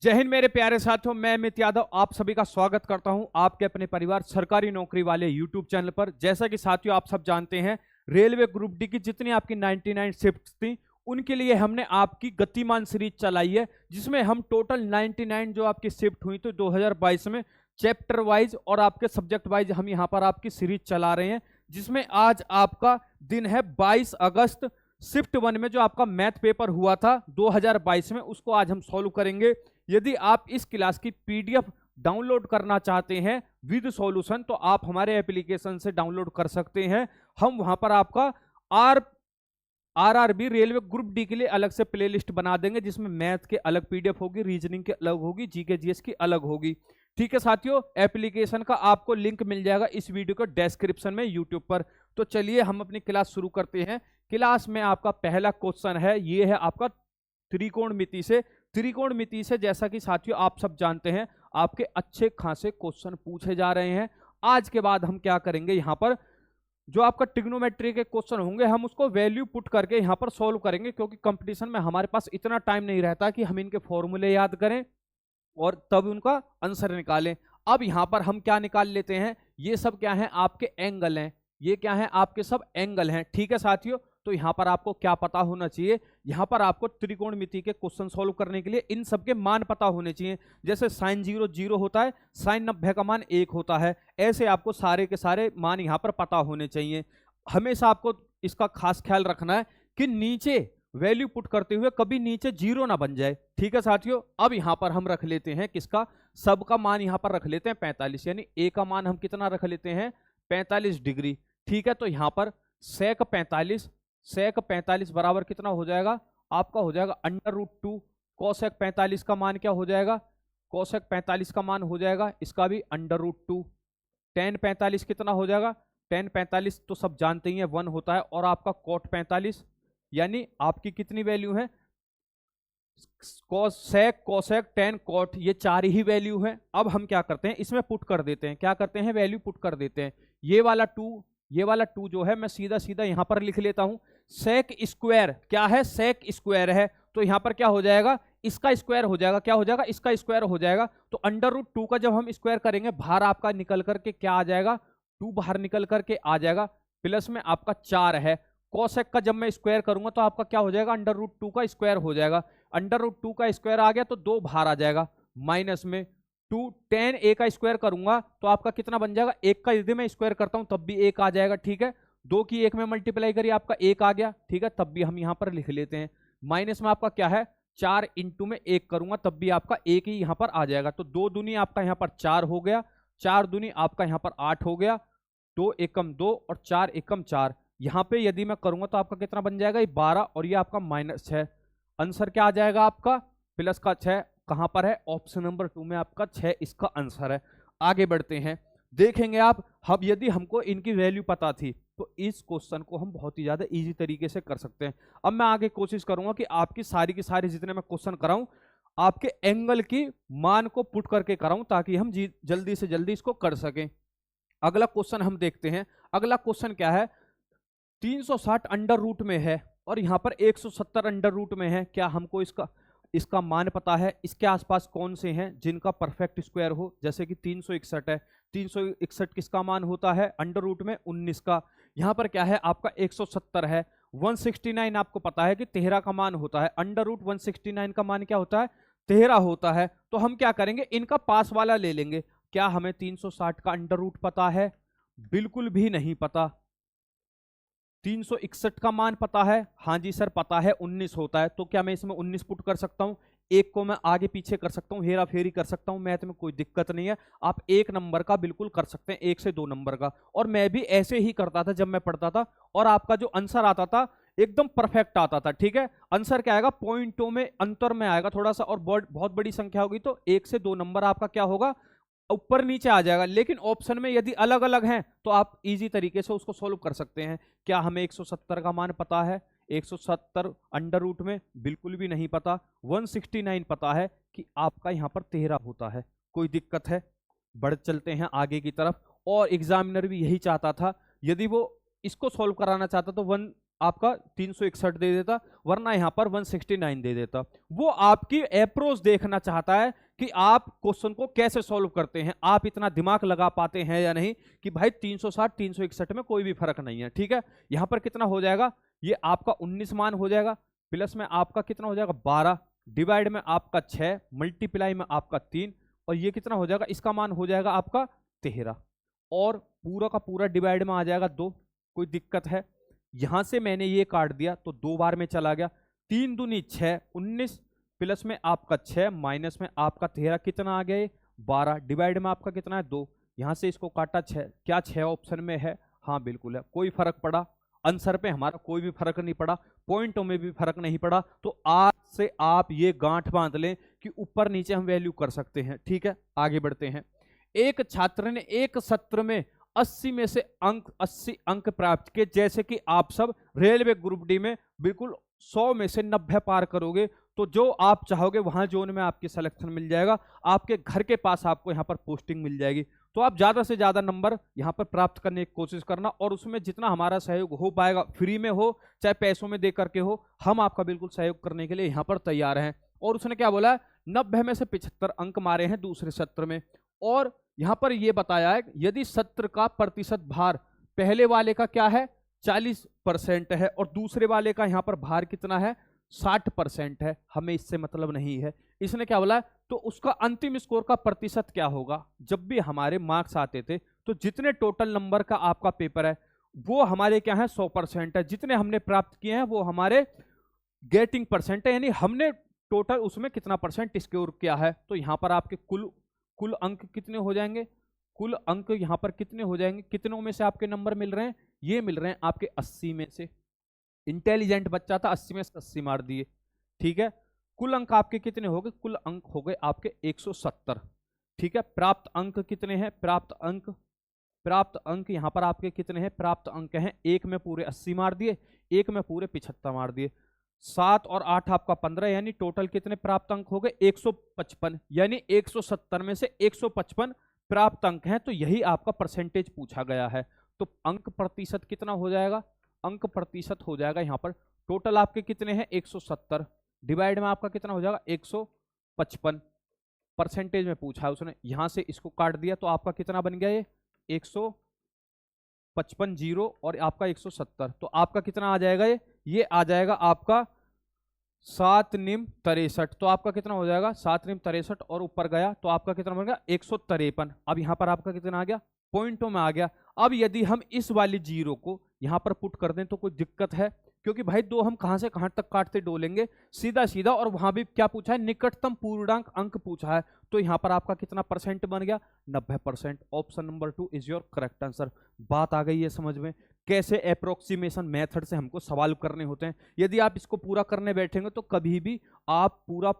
जय हिंद मेरे प्यारे साथियों, मैं अमित यादव आप सभी का स्वागत करता हूं आपके अपने परिवार सरकारी नौकरी वाले यूट्यूब चैनल पर। जैसा कि साथियों आप सब जानते हैं, रेलवे ग्रुप डी की जितनी आपकी 99 शिफ्ट्स थी उनके लिए हमने आपकी गतिमान सीरीज चलाई है, जिसमें हम टोटल 99 जो आपकी शिफ्ट हुई तो 2022 में चैप्टर वाइज और आपके सब्जेक्ट वाइज हम यहाँ पर आपकी सीरीज चला रहे हैं, जिसमें आज आपका दिन है 22 अगस्त। शिफ्ट 1 में जो आपका मैथ पेपर हुआ था 2022 में, उसको आज हम सॉल्व करेंगे। यदि आप इस क्लास की पीडीएफ डाउनलोड करना चाहते हैं विद सॉल्यूशन तो आप हमारे एप्लीकेशन से डाउनलोड कर सकते हैं। हम वहां पर आपका आरआरबी रेलवे ग्रुप डी के लिए अलग से प्लेलिस्ट बना देंगे, जिसमें मैथ के अलग पीडीएफ होगी, रीजनिंग के अलग होगी, जीके जीएस की अलग होगी। ठीक है साथियों, एप्लीकेशन का आपको लिंक मिल जाएगा इस वीडियो के डिस्क्रिप्शन में यूट्यूब पर। तो चलिए हम अपनी क्लास शुरू करते हैं। क्लास में आपका पहला क्वेश्चन है, ये है आपका त्रिकोणमिति से। त्रिकोणमिति से जैसा कि साथियों आप सब जानते हैं, आपके अच्छे खासे क्वेश्चन पूछे जा रहे हैं। आज के बाद हम क्या करेंगे, यहाँ पर जो आपका ट्रिग्नोमेट्री के क्वेश्चन होंगे हम उसको वैल्यू पुट करके यहाँ पर सॉल्व करेंगे, क्योंकि कंपटीशन में हमारे पास इतना टाइम नहीं रहता कि हम इनके फॉर्मूले याद करें और तब उनका आंसर निकालें। अब यहाँ पर हम क्या निकाल लेते हैं, ये सब क्या है आपके एंगल हैं, ये क्या है आपके सब एंगल हैं। ठीक है साथियों, तो यहाँ पर आपको क्या पता होना चाहिए, यहाँ पर आपको त्रिकोणमिति के क्वेश्चन सॉल्व करने के लिए इन सब के मान पता होने चाहिए। जैसे साइन 0 0 होता है, साइन 90 का मान 1 होता है, ऐसे आपको सारे के सारे मान यहाँ पर पता होने चाहिए। हमेशा आपको इसका खास ख्याल रखना है कि नीचे वैल्यू पुट करते हुए कभी नीचे 0 ना बन जाए। ठीक है साथियों, अब यहाँ पर हम रख लेते हैं किसका, सब का मान यहाँ पर रख लेते हैं 45, यानी ए का मान हम कितना रख लेते हैं 45 डिग्री। ठीक है, तो यहाँ पर सेक 45 बराबर कितना हो जाएगा आपका, हो जाएगा √2। कोसेक 45 का मान क्या हो जाएगा, कोसेक 45 का मान हो जाएगा इसका भी √2। टेन 45 कितना हो जाएगा, टेन 45 तो सब जानते ही हैं 1 होता है, और आपका कोट 45 यानी आपकी कितनी वैल्यू है, कोसेक कोसेक टेन कोट, ये 4 ही वैल्यू है। अब हम क्या करते हैं, इसमें पुट कर देते हैं, क्या करते हैं वैल्यू पुट कर देते हैं। ये वाला 2 जो है मैं सीधा सीधा यहां पर लिख लेता हूं। सेक स्क्वायर क्या है, सेक स्क्वायर है, तो यहां पर क्या हो जाएगा, इसका स्क्वायर हो जाएगा, क्या हो जाएगा इसका स्क्वायर हो जाएगा। तो √2 का जब हम स्क्वायर करेंगे बाहर आपका निकल करके क्या आ जाएगा, 2 बाहर निकल करके आ जाएगा, प्लस में आपका 4 है। कोसेक का जब मैं स्क्वायर करूंगा तो आपका क्या हो जाएगा, √2 का स्क्वायर हो जाएगा। √2 का स्क्वायर आ गया तो 2 बाहर आ जाएगा, माइनस में 2 10 ए का स्क्वायर करूंगा तो आपका कितना बन जाएगा, 1 का यदि मैं स्क्वायर करता हूं तब भी 1 आ जाएगा। ठीक है, 2 की 1 में मल्टीप्लाई करिए आपका 1 आ गया। ठीक है, तब भी हम यहां पर लिख लेते हैं। माइनस में आपका क्या है, 4 इंटू में 1 करूंगा तब भी आपका 1 ही यहां पर आ जाएगा। तो 2 दूनी आपका यहां पर 4 हो गया, 4 दूनी आपका यहां पर 8 हो गया, 2 एकम 2 और 4 एकम 4। यहां पे यदि मैं करूंगा तो आपका कितना बन जाएगा, ये 12 और ये आपका -6। आंसर क्या आ जाएगा आपका, प्लस का 6 कहां पर है, ऑप्शन नंबर 2 में आपका 6 इसका आंसर है। आगे बढ़ते हैं, देखेंगे आप अब यदि हमको इनकी वैल्यू पता थी तो इस क्वेश्चन को हम बहुत ही ज्यादा इजी तरीके से कर सकते हैं। अब मैं आगे कोशिश करूंगा कि आपकी सारी की सारी जितने मैं क्वेश्चन कराऊं आपके एंगल की मान को पुट करके कराऊं, ताकि हम जल्दी से जल्दी इसको कर सकें। अगला क्वेश्चन हम देखते हैं। अगला क्वेश्चन क्या है, 360 अंडर रूट में है और यहां पर 170 अंडर रूट में है। क्या हमको इसका मान पता है, इसके आसपास कौन से हैं जिनका परफेक्ट स्क्वायर हो, जैसे कि 361 है, 361 किसका मान होता है अंडर रूट में 19 का। यहां पर क्या है आपका 170 है, 169 आपको पता है कि 13 का मान होता है, अंडर रूट 169 का मान क्या होता है 13 होता है। तो हम क्या करेंगे, इनका पास वाला ले लेंगे। क्या हमें 360 का अंडर रूट पता है, बिल्कुल भी नहीं पता। 361 का मान पता है, हाँ जी सर पता है 19 होता है, तो क्या मैं इसमें 19 पुट कर सकता हूं, एक को मैं आगे पीछे कर सकता हूं, हेरा फेरी कर सकता हूं, मैथ में कोई दिक्कत नहीं है। आप 1 नंबर का बिल्कुल कर सकते हैं, 1 से 2 नंबर का, और मैं भी ऐसे ही करता था जब मैं पढ़ता था, और आपका जो आंसर आता था एकदम परफेक्ट आता था। ठीक है, आंसर क्या आएगा, पॉइंटों में अंतर में आएगा थोड़ा सा, और बहुत बड़ी संख्या होगी तो 1 से 2 नंबर आपका क्या होगा, ऊपर नीचे आ जाएगा। लेकिन ऑप्शन में यदि अलग अलग हैं तो आप इजी तरीके से उसको सोल्व कर सकते हैं। क्या हमें 170 का मान पता है, 170 अंडर रूट में बिल्कुल भी नहीं पता। 169 पता है कि आपका यहां पर 13 होता है, कोई दिक्कत है। बढ़ चलते हैं आगे की तरफ, और एग्जामिनर भी यही चाहता था, यदि वो इसको सोल्व कराना चाहता तो आपका 361 दे देता, वरना यहाँ पर 169 दे देता। वो आपकी अप्रोच देखना चाहता है कि आप क्वेश्चन को कैसे सॉल्व करते हैं, आप इतना दिमाग लगा पाते हैं या नहीं, कि भाई 360 361 में कोई भी फर्क नहीं है। ठीक है, यहाँ पर कितना हो जाएगा, ये आपका 19 मान हो जाएगा, प्लस में आपका कितना हो जाएगा 12, डिवाइड में आपका 6, मल्टीप्लाई में आपका 3, और ये कितना हो जाएगा, इसका मान हो जाएगा आपका 13, और पूरा का पूरा डिवाइड में आ जाएगा 2। कोई दिक्कत है? यहां से मैंने ये काट दिया तो 2 बार में चला गया, 3 दूनी 6, 19, प्लस में आपका 6, माइनस में आपका 13, कितना आ गया ये 12, डिवाइड में आपका कितना है 2। यहां से इसको काटा 6, क्या 6 ऑप्शन में है? हाँ बिल्कुल है। कोई फर्क पड़ा? आंसर पे हमारा कोई भी फर्क नहीं पड़ा, पॉइंटों में भी फर्क नहीं पड़ा। तो आज से आप ये गांठ बांध लें कि ऊपर नीचे हम वैल्यू कर सकते हैं। ठीक है, आगे बढ़ते हैं। एक छात्र ने एक सत्र में 80 में से 80 अंक प्राप्त किए, जैसे कि आप सब रेलवे ग्रुप डी में बिल्कुल 100 में से 90 पार करोगे, तो जो आप चाहोगे वहां जोन में आपकी सिलेक्शन मिल जाएगा, आपके घर के पास आपको यहाँ पर पोस्टिंग मिल जाएगी। तो आप ज्यादा से ज्यादा नंबर यहाँ पर प्राप्त करने की कोशिश करना, और उसमें जितना हमारा सहयोग हो पाएगा, फ्री में हो चाहे पैसों में दे करके हो, हम आपका बिल्कुल सहयोग करने के लिए यहाँ पर तैयार हैं। और उसने क्या बोला, 90 में से 75 अंक मारे हैं दूसरे सत्र में, और यहां पर यह बताया है यदि सत्र का प्रतिशत भार पहले वाले का क्या है 40% है, और दूसरे वाले का यहां पर भार कितना है 60% है, हमें इससे मतलब नहीं है। इसने क्या बोला, तो उसका अंतिम स्कोर का प्रतिशत क्या होगा। जब भी हमारे मार्क्स आते थे तो जितने टोटल नंबर का आपका पेपर है वो हमारे क्या है 100% है, जितने हमने प्राप्त किए हैं वो हमारे गेटिंग परसेंट है, यानी हमने टोटल उसमें कितना परसेंट स्कोर किया है। तो यहां पर आपके कुल अंक कितने हो जाएंगे, कुल अंक यहां पर कितने हो जाएंगे, कितनों में से आपके नंबर मिल रहे हैं, ये मिल रहे हैं आपके 80 में से। इंटेलिजेंट बच्चा था, 80 में से 80 मार दिए। ठीक है, कुल अंक आपके कितने हो गए, कुल अंक हो गए आपके 170। ठीक है, प्राप्त अंक कितने हैं, प्राप्त अंक यहां पर आपके कितने हैं, प्राप्त अंक हैं, एक में पूरे 80 मार दिए, एक में पूरे 75 मार दिए, 7 और 8 आपका 15, यानी टोटल कितने प्राप्त अंक हो गए 155, यानी 170 में से 155 प्राप्त अंक हैं। तो यही आपका परसेंटेज पूछा गया है। तो अंक प्रतिशत कितना हो जाएगा, अंक प्रतिशत हो जाएगा यहां पर टोटल आपके कितने हैं 170, डिवाइड में आपका कितना हो जाएगा 155, परसेंटेज में पूछा है उसने, यहां से इसको काट दिया तो आपका कितना बन गया ये 155 जीरो और आपका 170, तो आपका कितना आ जाएगा ये आ जाएगा आपका 7 निम 63। तो आपका कितना हो जाएगा 7 निम 63, और ऊपर गया तो आपका कितना बन गया 153। अब यहां पर आपका कितना आ गया, पॉइंटों में आ गया। अब यदि हम इस वाली जीरो को यहां पर पुट कर दें तो कोई दिक्कत है, क्योंकि भाई दो हम कहां से कहां तक काटते डोलेंगे, सीधा सीधा, और वहां भी क्या पूछा है निकटतम पूर्णांक अंक पूछा है। तो यहां पर आपका कितना परसेंट बन गया 90%। Option number 2 is your correct answer. बात आ गई है समझ में, कैसे अप्रोक्सीमेशन मेथड से हमको सवाल करने होते हैं। यदि आप इसको पूरा करने बैठेंगे तो कभी भी आप पूरा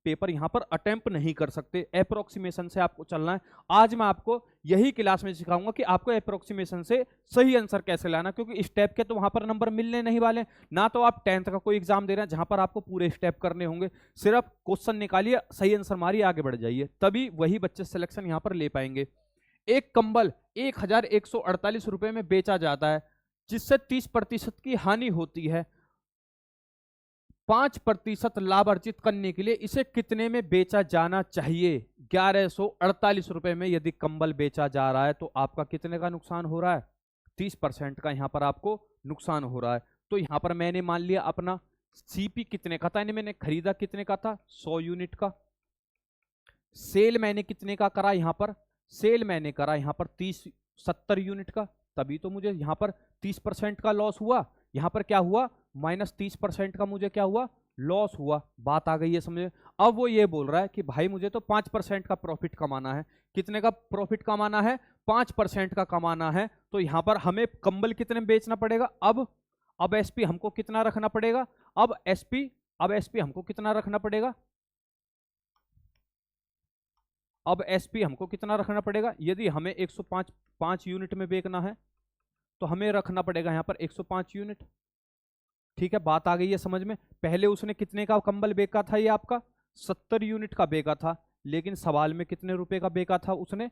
पेपर यहां पर अटेम्प्ट नहीं कर सकते, अप्रोक्सीमेशन से आपको चलना है। आज मैं आपको यही क्लास में सिखाऊंगा कि आपको अप्रोक्सीमेशन से सही आंसर कैसे लाना, क्योंकि स्टेप के तो वहां पर नंबर मिलने नहीं वाले ना। तो आप 10th का कोई एग्जाम दे रहे हैं जहां पर आपको पूरे स्टेप करने होंगे, सिर्फ क्वेश्चन निकालिए, सही आंसर मारिए, आगे बढ़ जाइए, तभी वही बच्चे सिलेक्शन यहां पर ले पाएंगे। एक कंबल 1148 रुपए में बेचा जाता है, जिससे 30% की हानि होती है। 5% लाभ अर्जित करने के लिए इसे कितने में बेचा जाना चाहिए। 1148 रुपए में यदि कंबल बेचा जा रहा है तो आपका कितने का नुकसान हो रहा है, 30% का यहां पर आपको नुकसान हो रहा है। तो यहां पर मैंने मान लिया अपना सीपी कितने का था, मैंने खरीदा कितने का था 100 यूनिट का। सेल मैंने कितने का करा, यहां पर सेल मैंने करा यहां पर 70 यूनिट का, तभी तो मुझे यहां पर 30% का लॉस हुआ। यहां पर क्या हुआ -30% का मुझे क्या हुआ लॉस हुआ। बात आ गई है समझे। अब वो ये बोल रहा है कि भाई मुझे तो 5% का प्रॉफिट कमाना है। कितने का प्रॉफिट कमाना है, 5% का कमाना है। तो यहां पर हमें कंबल कितने में बेचना पड़ेगा, अब एसपी हमको कितना रखना पड़ेगा, अब एसपी हमको कितना रखना पड़ेगा, अब एसपी हमको कितना रखना पड़ेगा। यदि हमें 105 यूनिट में बेचना है तो हमें रखना पड़ेगा यहां पर 105 यूनिट। ठीक है, बात आ गई है समझ में। पहले उसने कितने का कंबल बेचा था, ये आपका 70 यूनिट का बेचा था, लेकिन सवाल में कितने रुपए का बेचा था उसने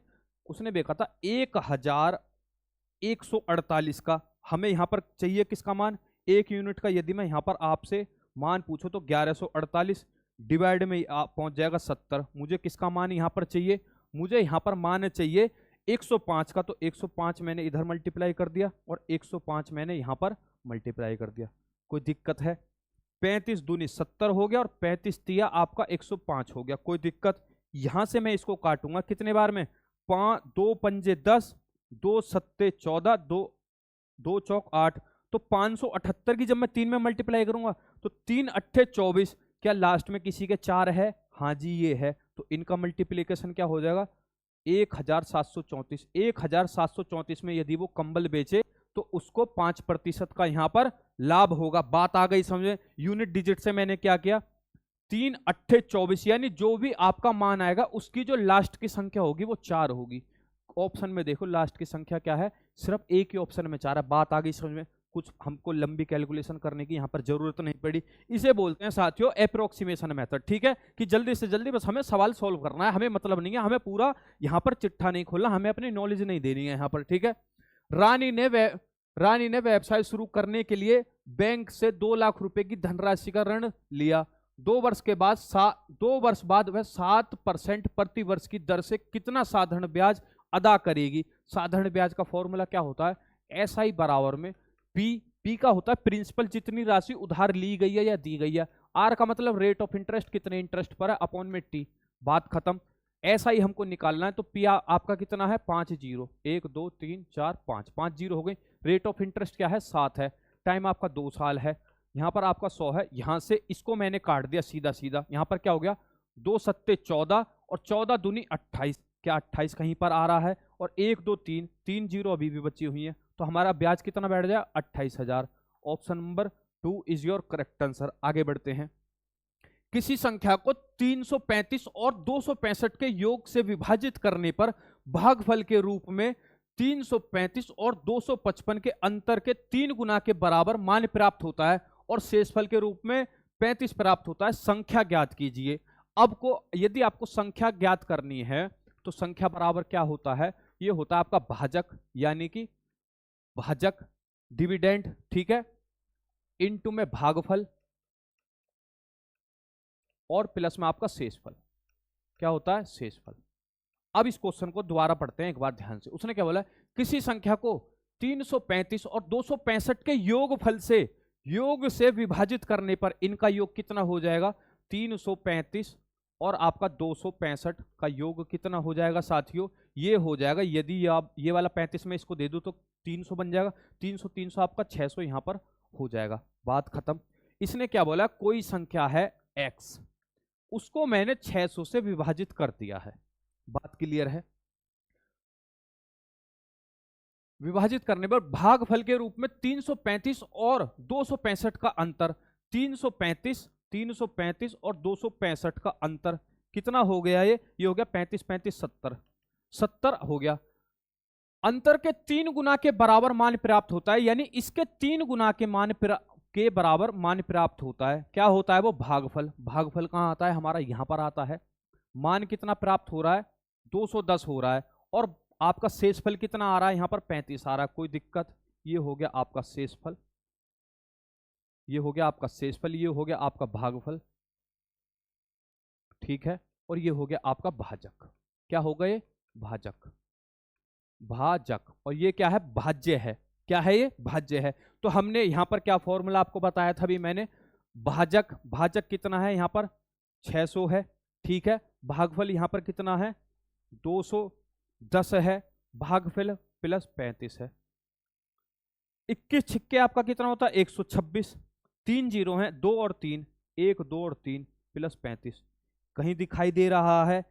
बेचा था 1148 का। हमें यहां पर चाहिए किसका मान 1 यूनिट का यदि मैं यहाँ पर आपसे मान पूछो तो 1148 डिवाइड में आप पहुंच जाएगा 70। मुझे किसका मान यहाँ पर चाहिए, मुझे यहाँ पर मान चाहिए 105 का, तो 105 मैंने इधर मल्टीप्लाई कर दिया और 105 मैंने यहाँ पर मल्टीप्लाई कर दिया। कोई दिक्कत है? 35 दूनी 70 हो गया और 35 तिया आपका 105 हो गया। कोई दिक्कत? यहां से मैं इसको काटूंगा कितने बार में, 2 पंजे 10, 2 सत्ते 14, 2 चौक 8, तो 578 की जब मैं 3 में मल्टीप्लाई करूंगा तो 3 अट्ठे 24। क्या लास्ट में किसी के 4 है? हाँ जी ये है, तो इनका मल्टीप्लीकेशन क्या हो जाएगा 1734। 1734 में यदि वो कंबल बेचे तो उसको 5% का यहां पर लाभ होगा। बात आ गई समझे? यूनिट डिजिट से मैंने क्या किया, 3 अट्ठे 24, यानी जो भी आपका मान आएगा उसकी जो लास्ट की संख्या होगी वो 4 होगी। ऑप्शन में देखो लास्ट की संख्या क्या है, सिर्फ एक ही ऑप्शन में 4 है। बात आ गई समझ में? कुछ हमको लंबी कैलकुलेशन करने की यहाँ पर जरूरत नहीं पड़ी। इसे बोलते हैं साथियों अप्रोक्सीमेशन मेथड। ठीक है, कि जल्दी से जल्दी बस हमें सवाल सॉल्व करना है, हमें मतलब नहीं है, हमें पूरा यहाँ पर चिट्ठा नहीं खोलना, हमें अपनी नॉलेज नहीं देनी है यहाँ पर। ठीक है, रानी ने व्यवसाय शुरू करने के लिए बैंक से 2 लाख रुपए की धनराशि का ऋण लिया। 2 वर्ष बाद वह 7% प्रति वर्ष की दर से कितना साधारण ब्याज अदा करेगी। साधारण ब्याज का फॉर्मूला क्या होता है, SI बराबर में पी का होता है प्रिंसिपल, जितनी राशि उधार ली गई है या दी गई है। आर का मतलब रेट ऑफ इंटरेस्ट, कितने इंटरेस्ट पर है, अपॉन में टी। बात खत्म। SI हमको निकालना है तो पी आपका कितना है 5 जीरो, 1 2 3 4 5 जीरो हो गई। रेट ऑफ इंटरेस्ट क्या है 7 है। टाइम आपका 2 साल है। यहाँ पर आपका 100 है। यहाँ से इसको मैंने काट दिया सीधा सीधा। यहाँ पर क्या हो गया 2 सत्ते 14 और 14 दूनी 28। क्या 28 कहीं पर आ रहा है, और 1 2 3 जीरो अभी भी बची हुई है, तो हमारा ब्याज कितना बैठ जाए 28,000। Option number 2 is your correct answer. आगे बढ़ते हैं। किसी संख्या को 335 और 265 के योग से विभाजित करने पर भागफल के रूप में 335 और 255 के अंतर के 3 गुना के बराबर मान प्राप्त होता है और शेषफल के रूप में 35 प्राप्त होता है। संख्या ज्ञात कीजिए। अब को यदि आपको संख्या ज्ञात करनी है तो संख्या बराबर क्या होता है, ये होता है आपका भाजक, यानी कि भाजक डिविडेंड, ठीक है, इनटू में भागफल और प्लस में आपका शेषफल। क्या होता है शेषफल। अब इस क्वेश्चन को दोबारा पढ़ते हैं एक बार ध्यान से। उसने क्या बोला, किसी संख्या को 335 और 265 के योग से विभाजित करने पर इनका योग कितना हो जाएगा, 335 और आपका 265 का योग कितना हो जाएगा साथियों, ये हो जाएगा, यदि आप ये वाला 35 में इसको दे दूं तो 300 बन जाएगा, 300 आपका 600 यहां पर हो जाएगा। बात खत्म। इसने क्या बोला, कोई संख्या है x, उसको मैंने 600 से विभाजित कर दिया है। बात क्लियर है। विभाजित करने पर भागफल के रूप में 335 और 265 का अंतर, 335 और 265 का अंतर कितना हो गया, ये हो गया 35 35 70 हो गया। अंतर के 3 गुना के बराबर मान प्राप्त होता है, यानी इसके 3 गुना के बराबर मान प्राप्त होता है। क्या होता है वो भागफल। भागफल कहां आता है हमारा, यहां पर आता है। मान कितना प्राप्त हो रहा है 210 हो रहा है, और आपका शेषफल कितना आ रहा है यहां पर 35 आ रहा है। कोई दिक्कत। ये हो गया आपका शेषफल, ये हो गया आपका शेषफल, ये हो गया आपका भागफल, ठीक है, और ये हो गया आपका भाजक। क्या हो गए भाजक, भाजक, और ये क्या है भाज्य है। क्या है ये भाज्य है। तो हमने यहां पर क्या फॉर्मूला आपको बताया था अभी मैंने, भाजक कितना है यहां पर 600 है, ठीक है, भागफल यहां पर कितना है 210 है, भागफल प्लस 35 है। 21 छिक्के आपका कितना होता है 126, 3 जीरो हैं 2 और 3, 1 2 और 3 प्लस 35। कहीं दिखाई दे रहा है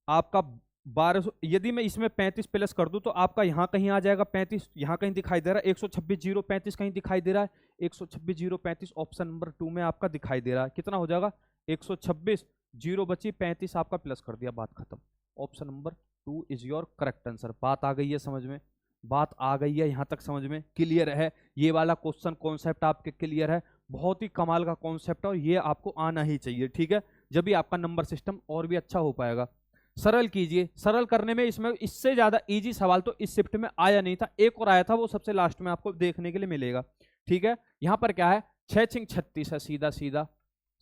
आपका 1200, यदि मैं इसमें 35 प्लस कर दूं तो आपका यहां कहीं आ जाएगा 35, यहां कहीं दिखाई दे रहा है 126 0 35 कहीं दिखाई दे रहा है 126 0 35 ऑप्शन नंबर 2 में आपका दिखाई दे रहा है। कितना हो जाएगा 126 0 बची 35 आपका प्लस कर दिया, बात खत्म। Option number 2 is your correct answer. बात आ गई है समझ में, बात आ गई है यहां तक समझ में, क्लियर है। ये वाला क्वेश्चन कॉन्सेप्ट आपके क्लियर है, बहुत ही कमाल का कॉन्सेप्ट है और ये आपको आना ही चाहिए, ठीक है, जब भी आपका नंबर सिस्टम और भी अच्छा हो पाएगा। सरल कीजिए। सरल करने में इसमें इससे ज्यादा इजी सवाल तो इस शिफ्ट में आया नहीं था, एक और आया था वो सबसे लास्ट में आपको देखने के लिए मिलेगा। ठीक है। यहां पर क्या है, 6 छिंग 36 है सीधा सीधा,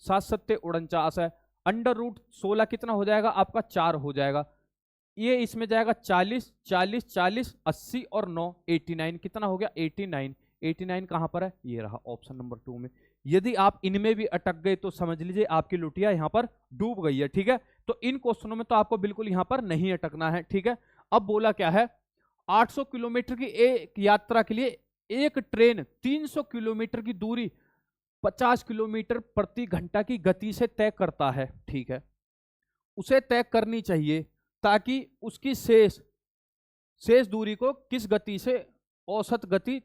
7 सत्ते 49 है, अंडर रूट 16 कितना हो जाएगा आपका 4 हो जाएगा, ये इसमें जाएगा 40 40 40 80 और 9 89 कितना हो गया 89। 89 कहां पर है, ये रहा ऑप्शन नंबर 2 में। यदि आप इनमें भी अटक गए तो समझ लीजिए आपकी लुटिया यहां पर डूब गई है, ठीक है। तो इन क्वेश्चनों में तो आपको बिल्कुल यहां पर नहीं अटकना है, ठीक है। अब बोला क्या है, 800 किलोमीटर की एक यात्रा के लिए एक ट्रेन 300 किलोमीटर की दूरी 50 किलोमीटर प्रति घंटा की गति से तय करता है, ठीक है। उसे तय करनी चाहिए ताकि उसकी शेष दूरी को किस गति से औसत गति,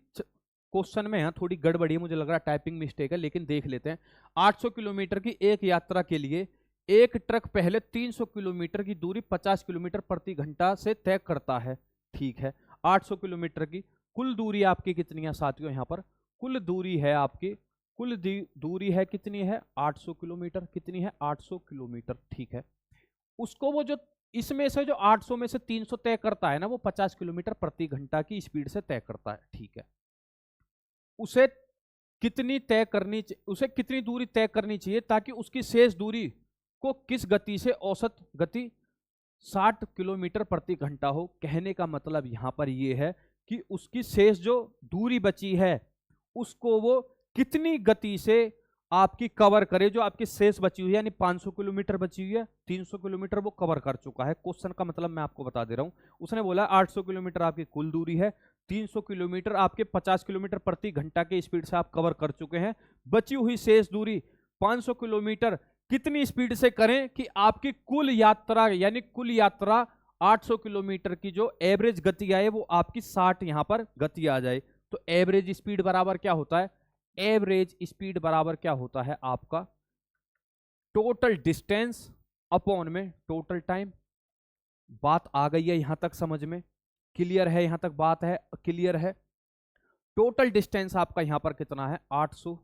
क्वेश्चन में यहाँ थोड़ी गड़बड़ी है, मुझे लग रहा है टाइपिंग मिस्टेक है, लेकिन देख लेते हैं। 800 किलोमीटर की एक यात्रा के लिए एक ट्रक पहले 300 किलोमीटर की दूरी 50 किलोमीटर प्रति घंटा से तय करता है, ठीक है। 800 किलोमीटर की कुल दूरी आपकी कितनी है साथियों, यहाँ पर कुल दूरी है आपकी, कुल दूरी है कितनी है 800 किलोमीटर, कितनी है 800 किलोमीटर, ठीक है। उसको वो जो इसमें से जो 800 में से 300 तय करता है ना, वो 50 किलोमीटर प्रति घंटा की स्पीड से तय करता है, ठीक है। उसे कितनी दूरी तय करनी चाहिए ताकि उसकी शेष दूरी को किस गति से औसत गति 60 किलोमीटर प्रति घंटा हो। कहने का मतलब यहां पर यह है कि उसकी शेष जो दूरी बची है उसको वो कितनी गति से आपकी कवर करे, जो आपकी शेष बची हुई है, यानी 500 किलोमीटर बची हुई है, 300 किलोमीटर वो कवर कर चुका है। क्वेश्चन का मतलब मैं आपको बता दे रहा हूं, उसने बोला 800 किलोमीटर आपकी कुल दूरी है, 300 किलोमीटर आपके 50 किलोमीटर प्रति घंटा के स्पीड से आप कवर कर चुके हैं, बची हुई शेष दूरी 500 किलोमीटर कितनी स्पीड से करें कि आपकी कुल यात्रा, यानी कुल यात्रा 800 किलोमीटर की जो एवरेज गति आए वो आपकी 60 यहां पर गति आ जाए। तो एवरेज स्पीड बराबर क्या होता है, एवरेज स्पीड बराबर क्या होता है आपका टोटल डिस्टेंस अपॉन में टोटल टाइम। बात आ गई है यहां तक समझ में, क्लियर है, यहां तक बात है क्लियर है। टोटल डिस्टेंस आपका यहां पर कितना है 800,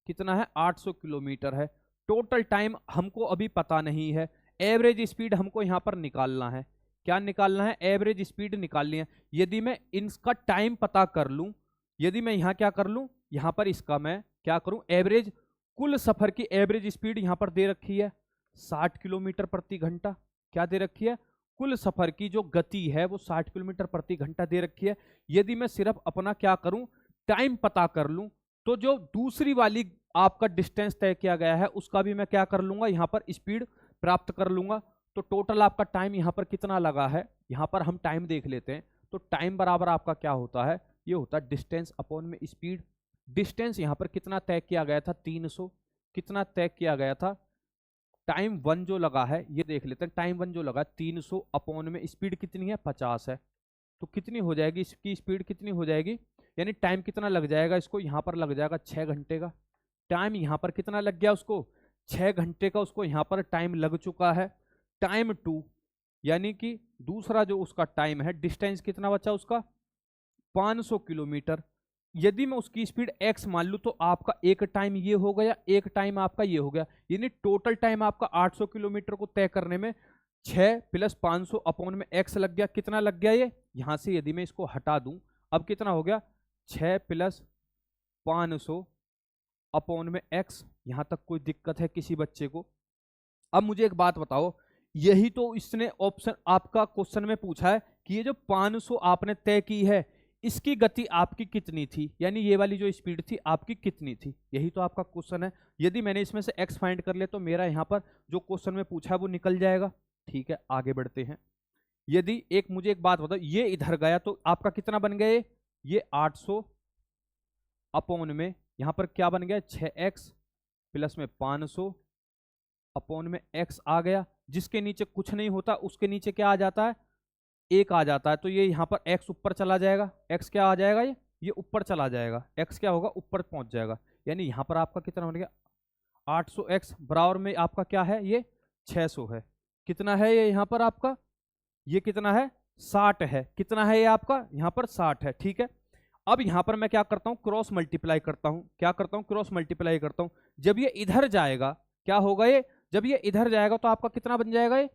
कितना है 800 किलोमीटर है। टोटल टाइम हमको अभी पता नहीं है, एवरेज स्पीड हमको यहां पर निकालना है। क्या निकालना है, एवरेज स्पीड निकालनी है। यदि मैं इसका टाइम पता कर लूं, यदि मैं यहां क्या कर लूं, यहां पर इसका मैं क्या करूं, एवरेज कुल सफर की एवरेज स्पीड यहां पर दे रखी है 60 किलोमीटर प्रति घंटा, क्या दे रखी है, कुल सफर की जो गति है वो 60 किलोमीटर प्रति घंटा दे रखी है। यदि मैं सिर्फ अपना क्या करूं, टाइम पता कर लूं, तो जो दूसरी वाली आपका डिस्टेंस तय किया गया है उसका भी मैं क्या कर लूंगा, यहां पर स्पीड प्राप्त कर लूंगा। तो टोटल आपका टाइम यहां पर कितना लगा है, यहां पर हम टाइम देख लेते हैं। तो टाइम बराबर आपका क्या होता है, ये होता है डिस्टेंस अपॉन में स्पीड। डिस्टेंस यहां पर कितना तय किया गया था 300, कितना तय किया गया था, टाइम 1 जो लगा है ये देख लेते हैं। टाइम 1 जो लगा 300 अपॉन में स्पीड कितनी है 50 है, तो कितनी हो जाएगी इसकी स्पीड, कितनी हो जाएगी, यानी टाइम कितना लग जाएगा इसको, यहां पर लग जाएगा 6 घंटे का टाइम। यहां पर कितना लग गया उसको 6 घंटे का, उसको यहां पर टाइम लग चुका है। टाइम 2 यानी कि दूसरा जो उसका टाइम है, डिस्टेंस कितना बचा उसका 500 किलोमीटर। यदि मैं उसकी स्पीड x मान लूं तो आपका एक टाइम ये हो गया, एक टाइम आपका ये हो गया, यानी टोटल टाइम आपका 800 किलोमीटर को तय करने में 6 + 500 अपॉन में x लग गया। कितना लग गया ये, यहां से यदि मैं इसको हटा दूं अब कितना हो गया 6 + 500 अपॉन में x। यहां तक कोई दिक्कत है किसी बच्चे को? अब मुझे एक बात बताओ, यही तो इसने ऑप्शन आपका क्वेश्चन में पूछा है कि ये जो 500 आपने तय की है इसकी गति आपकी कितनी थी, यानी ये वाली जो स्पीड थी आपकी कितनी थी, यही तो आपका क्वेश्चन है। यदि मैंने इसमें से x फाइंड कर लिया तो मेरा यहां पर जो क्वेश्चन में पूछा है वो निकल जाएगा। ठीक है आगे बढ़ते हैं। यदि मुझे एक बात बताओ, ये इधर गया तो आपका कितना बन गया, ये 800 अपॉन में यहां पर क्या बन गया 6x प्लस में 500 अपॉन में x आ गया। जिसके नीचे कुछ नहीं होता उसके नीचे क्या आ जाता है, 1 आ जाता है। तो ये यहाँ पर x ऊपर चला जाएगा, x क्या आ जाएगा, ये ऊपर चला जाएगा, x क्या होगा ऊपर पहुंच जाएगा। यानी यहाँ पर आपका कितना बन गया 800x बराबर में आपका क्या है, ये 600 है। कितना है ये यहाँ पर आपका, ये कितना है 60 है। कितना है ये आपका यहाँ पर 60 है। ठीक है, अब यहाँ पर मैं क्या करता हूँ क्रॉस मल्टीप्लाई करता हूँ। क्या करता हूँ क्रॉस मल्टीप्लाई करता हूँ। जब ये इधर जाएगा क्या होगा, ये जब ये इधर जाएगा तो आपका कितना बन जाएगा, ये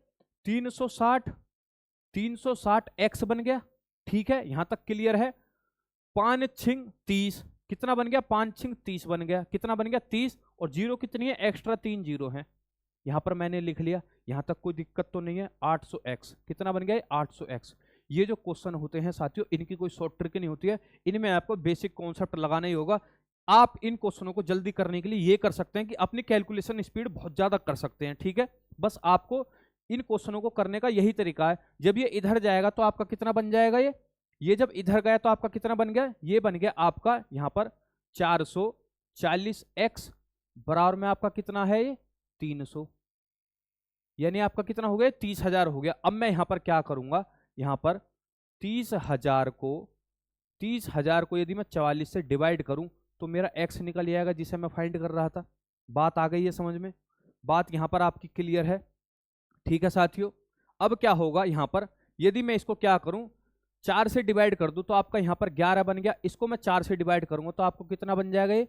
360 x बन गया। ठीक है यहां तक क्लियर है। 5 × 30 कितना बन गया, 5 6 30 बन गया, कितना बन गया 30, और जीरो कितनी है, एक्स्ट्रा 3 जीरो है, यहां पर मैंने लिख लिया, यहां तक कोई दिक्कत तो नहीं है। 800x कितना बन गया, 800x। ये जो क्वेश्चन होते हैं साथियों, इनकी कोई शॉर्ट ट्रिक नहीं होती है, इनमें आपको बेसिक कॉन्सेप्ट लगाना ही होगा। आप इन क्वेश्चनों को जल्दी करने के लिए ये कर सकते हैं कि अपनी कैलकुलेशन स्पीड बहुत ज्यादा कर सकते हैं, ठीक है। बस आपको इन क्वेश्चनों को करने का यही तरीका है। जब ये इधर जाएगा तो आपका कितना बन जाएगा, ये जब इधर गया तो आपका कितना बन गया, ये बन गया आपका यहां पर 440x बराबर में आपका कितना है, ये 300, यानी आपका कितना हो गया, 30,000 हो गया। अब मैं यहां पर क्या करूंगा, यहां पर 30,000 को यदि मैं 44 से डिवाइड करूं तो मेरा x निकल जाएगा, जिसे मैं फाइंड कर रहा था। बात आ गई है समझ में, बात यहां पर आपकी क्लियर है, ठीक है साथियों। अब क्या होगा, यहां पर यदि मैं इसको क्या करूं, 4 से डिवाइड कर दूं तो आपका यहां पर 11 बन गया। इसको मैं 4 से डिवाइड करूंगा तो आपको कितना बन जाएगा, ये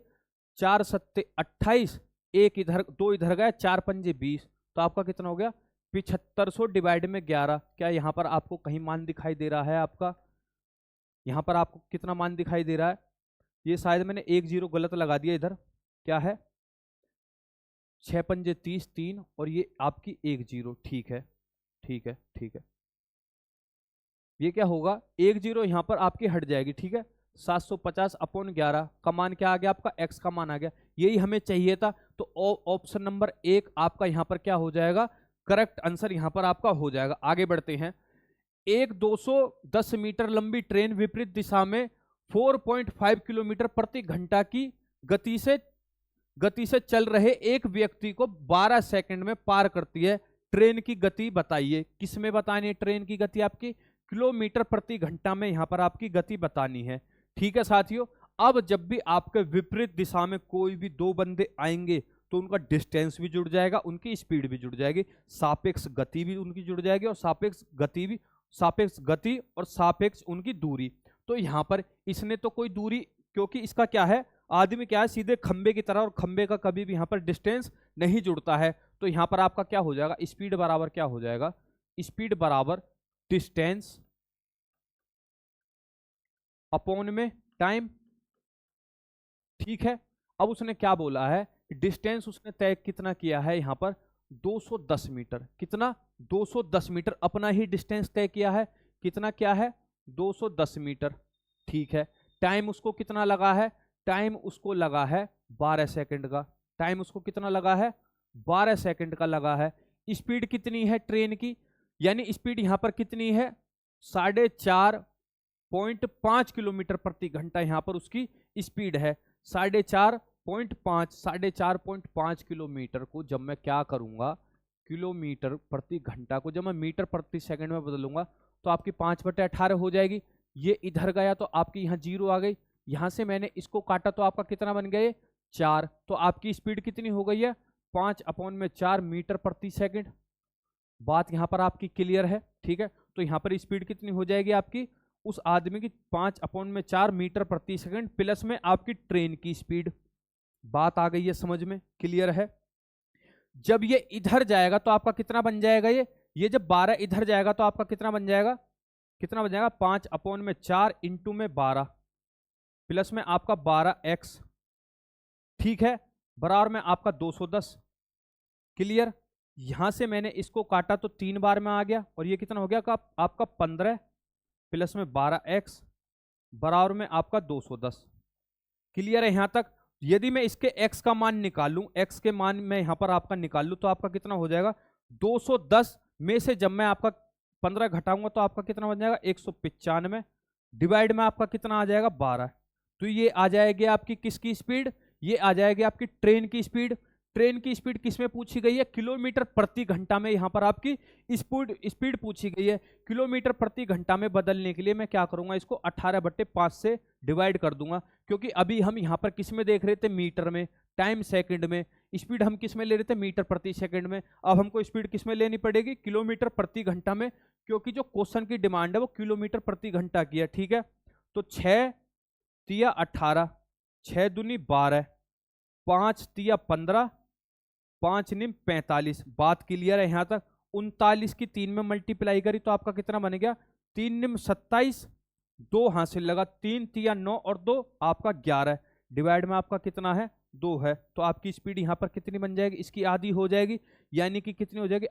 4 सत्ते 28, एक इधर 2 इधर गया, 4 पंजे 20, तो आपका कितना हो गया 7500 डिवाइड में 11। क्या यहां पर आपको कहीं मान दिखाई दे रहा है, आपका यहां पर आपको कितना मान दिखाई दे रहा है, ये शायद मैंने 1 0 गलत लगा दिया इधर, क्या है 6 पंजे 30 3, और ये आपकी 1 0, ठीक है ठीक है ठीक है। ये क्या होगा, 1 0 यहां पर आपकी हट जाएगी, ठीक है। 750 अपॉन 11 का मान क्या आ गया, आपका x का मान आ गया, यही हमें चाहिए था। तो ऑप्शन नंबर 1 आपका यहां पर क्या हो जाएगा, करेक्ट आंसर यहां पर आपका हो जाएगा। आगे बढ़ते हैं। एक 210 मीटर लंबी ट्रेन विपरीत दिशा में 4.5 किलोमीटर प्रति घंटा की गति से चल रहे एक व्यक्ति को 12 सेकंड में पार करती है। ट्रेन की गति बताइए। किस में बतानी है ट्रेन की गति, आपकी किलोमीटर प्रति घंटा में यहां पर आपकी गति बतानी है, ठीक है साथियों। अब जब भी आपके विपरीत दिशा में कोई भी दो बंदे आएंगे तो उनका डिस्टेंस भी जुड़ जाएगा, उनकी स्पीड भी जुड़ जाएगी, सापेक्ष गति भी उनकी जुड़ जाएगी, और सापेक्ष गति और सापेक्ष उनकी दूरी। तो यहां पर इसने तो कोई दूरी, क्योंकि इसका क्या है, आदमी क्या है सीधे खंबे की तरह, और खंबे का कभी भी यहां पर डिस्टेंस नहीं जुड़ता है। तो यहां पर आपका क्या हो जाएगा, स्पीड बराबर क्या हो जाएगा, स्पीड बराबर डिस्टेंस अपॉन में टाइम, ठीक है। अब उसने क्या बोला है, डिस्टेंस उसने तय कितना किया है, यहां पर 210 मीटर, कितना 210 मीटर अपना ही डिस्टेंस तय किया है, कितना क्या है 210 मीटर, ठीक है। टाइम उसको कितना लगा है, टाइम उसको लगा है 12 सेकंड का, टाइम उसको कितना लगा है 12 सेकंड का लगा है। स्पीड कितनी है ट्रेन की, यानी स्पीड यहां पर कितनी है 4.5 किलोमीटर प्रति घंटा यहां पर उसकी स्पीड है। 4.5 किलोमीटर को जब मैं क्या करूंगा, किलोमीटर प्रति घंटा को जब मैं मीटर प्रति सेकंड में बदलूंगा तो आपकी 5/18 हो जाएगी। ये इधर गया तो आपकी यहाँ 0 आ गई, यहां से मैंने इसको काटा तो आपका कितना बन गया 4, तो आपकी स्पीड कितनी हो गई है 5/4 मीटर प्रति सेकंड। बात यहां पर आपकी क्लियर है, ठीक है। तो यहां पर स्पीड कितनी हो जाएगी आपकी, उस आदमी की 5/4 मीटर प्रति सेकंड प्लस में आपकी ट्रेन की स्पीड। बात आ गई है समझ में, क्लियर है। जब ये इधर जाएगा तो आपका कितना बन जाएगा, ये जब 12 इधर जाएगा तो आपका कितना बन जाएगा, 5/4 इंटू में 12 प्लस में आपका 12x, ठीक है, बराबर में आपका 210, क्लियर। यहां से मैंने इसको काटा तो 3 बार में आ गया, और ये कितना हो गया आपका 15 प्लस में 12x बराबर में आपका 210, क्लियर है यहां तक। यदि मैं इसके x का मान निकालूं, x के मान मैं यहां पर आपका निकाल लूं तो आपका कितना हो जाएगा 210 में से जब मैं आपका 15 घटाऊंगा तो आपका कितना बन जाएगा 195, डिवाइड में आपका कितना आ जाएगा 12। तो ये आ जाएगी आपकी किसकी स्पीड, ये आ जाएगी आपकी ट्रेन की स्पीड। ट्रेन की स्पीड किसमें पूछी गई है, किलोमीटर प्रति घंटा में यहां पर आपकी स्पीड पूछी गई है। किलोमीटर प्रति घंटा में बदलने के लिए मैं क्या करूंगा, इसको 18/5 से डिवाइड कर दूंगा, क्योंकि अभी हम यहां पर किस में देख रहे थे, मीटर में, टाइम सेकंड में, स्पीड हम किस में ले रहे थे मीटर प्रति सेकंड में। अब हमको स्पीड किस में लेनी पड़ेगी, किलोमीटर प्रति घंटा में, क्योंकि जो क्वेश्चन की डिमांड है वो किलोमीटर प्रति घंटा की है, ठीक है। तो 6 तिया 18, 6 दूनी 12, 5 तिया 15, 5 निम 45। बात क्लियर है यहां तक। 39 की 3 में मल्टीप्लाई करी तो आपका कितना बन गया 3 निम 27, 2 हासिल लगा, 3 तिया 9 और 2 आपका 11, डिवाइड में आपका कितना है 2 है, तो आपकी स्पीड यहाँ पर कितनी बन जाएगी, इसकी आधी हो जाएगी, यानी कि कितनी हो जाएगी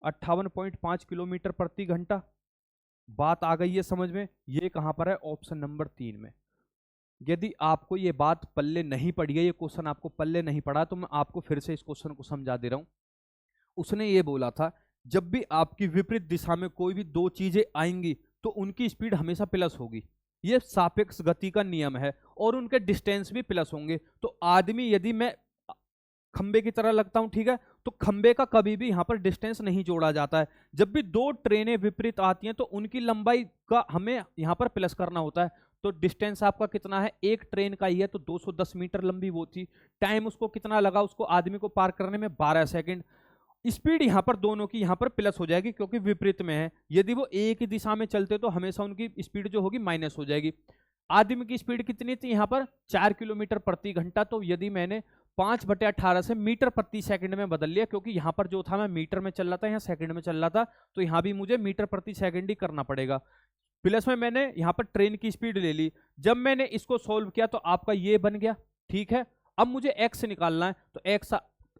58.5 किलोमीटर प्रति घंटा। बात आ गई है समझ में, ये कहां पर है, ऑप्शन नंबर 3 में। यदि आपको ये बात पल्ले नहीं पड़ी है, ये क्वेश्चन आपको पल्ले नहीं पड़ा, तो मैं आपको फिर से इस क्वेश्चन को समझा दे रहा हूं। उसने ये बोला था जब भी आपकी विपरीत दिशा में कोई भी दो चीजें आएंगी तो उनकी स्पीड हमेशा प्लस होगी, ये सापेक्ष गति का नियम है, और उनके डिस्टेंस भी प्लस होंगे। तो आदमी, यदि मैं खंबे की तरह लगता हूं, ठीक है, तो खंबे का कभी भी यहां पर डिस्टेंस नहीं जोड़ा जाता है। जब भी दो ट्रेनें विपरीत आती हैं तो उनकी लंबाई का हमें यहां पर प्लस करना होता है। तो डिस्टेंस आपका कितना है, एक ट्रेन का ही है, तो 210 मीटर लंबी वो थी। टाइम उसको कितना लगा, उसको आदमी को पार करने में 12 सेकंड। स्पीड यहां पर दोनों की यहां पर प्लस हो जाएगी क्योंकि विपरीत में है। यदि वो एक ही दिशा में चलते तो हमेशा उनकी स्पीड जो होगी माइनस हो जाएगी। आदमी की स्पीड कितनी थी यहां पर 4 किलोमीटर प्रति घंटा, तो यदि मैंने 5/18 से मीटर प्रति सेकंड में बदल लिया, क्योंकि यहां पर जो था मैं मीटर में चल रहा था, यहाँ सेकंड में चल रहा था, तो यहां भी मुझे मीटर प्रति सेकंड ही करना पड़ेगा। प्लस में मैंने यहां पर ट्रेन की स्पीड ले ली। जब मैंने इसको सोल्व किया तो आपका ये बन गया, ठीक है। अब मुझे एक्स निकालना है, तो एक्स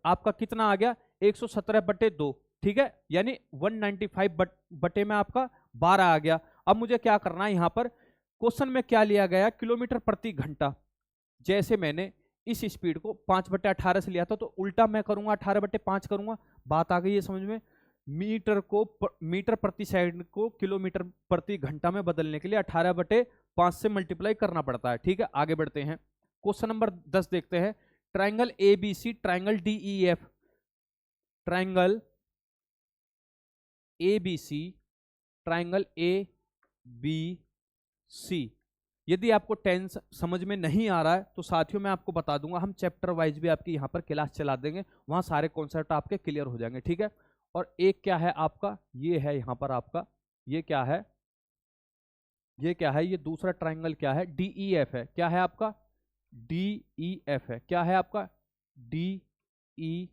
आपका कितना आ गया 117/2, ठीक है, यानी 195 बटे में आपका 12 आ गया। अब मुझे क्या करना है, यहां पर क्वेश्चन में क्या लिया गया, किलोमीटर प्रति घंटा। जैसे मैंने इस स्पीड को 5/18 से लिया था, तो उल्टा मैं करूंगा 18/5 करूंगा। बात आ गई है समझ में। मीटर प्रति सेकंड को किलोमीटर प्रति घंटा में बदलने के लिए 18/5 से मल्टीप्लाई करना पड़ता है, ठीक है। आगे बढ़ते हैं, क्वेश्चन नंबर 10 देखते हैं। Triangle ABC, triangle DEF, triangle ABC, triangle ABC। यदि आपको टेंस समझ में नहीं आ रहा है तो साथियों मैं आपको बता दूंगा, हम चैप्टर वाइज भी आपकी यहाँ पर क्लास चला देंगे, वहां सारे कॉन्सेप्ट आपके क्लियर हो जाएंगे, ठीक है। और एक क्या है आपका, ये है यहाँ पर आपका, ये क्या है, ये क्या है, ये दूसरा ट्राइंगल क्या है, DEF है। क्या है आपका, DEF है। क्या है आपका, DE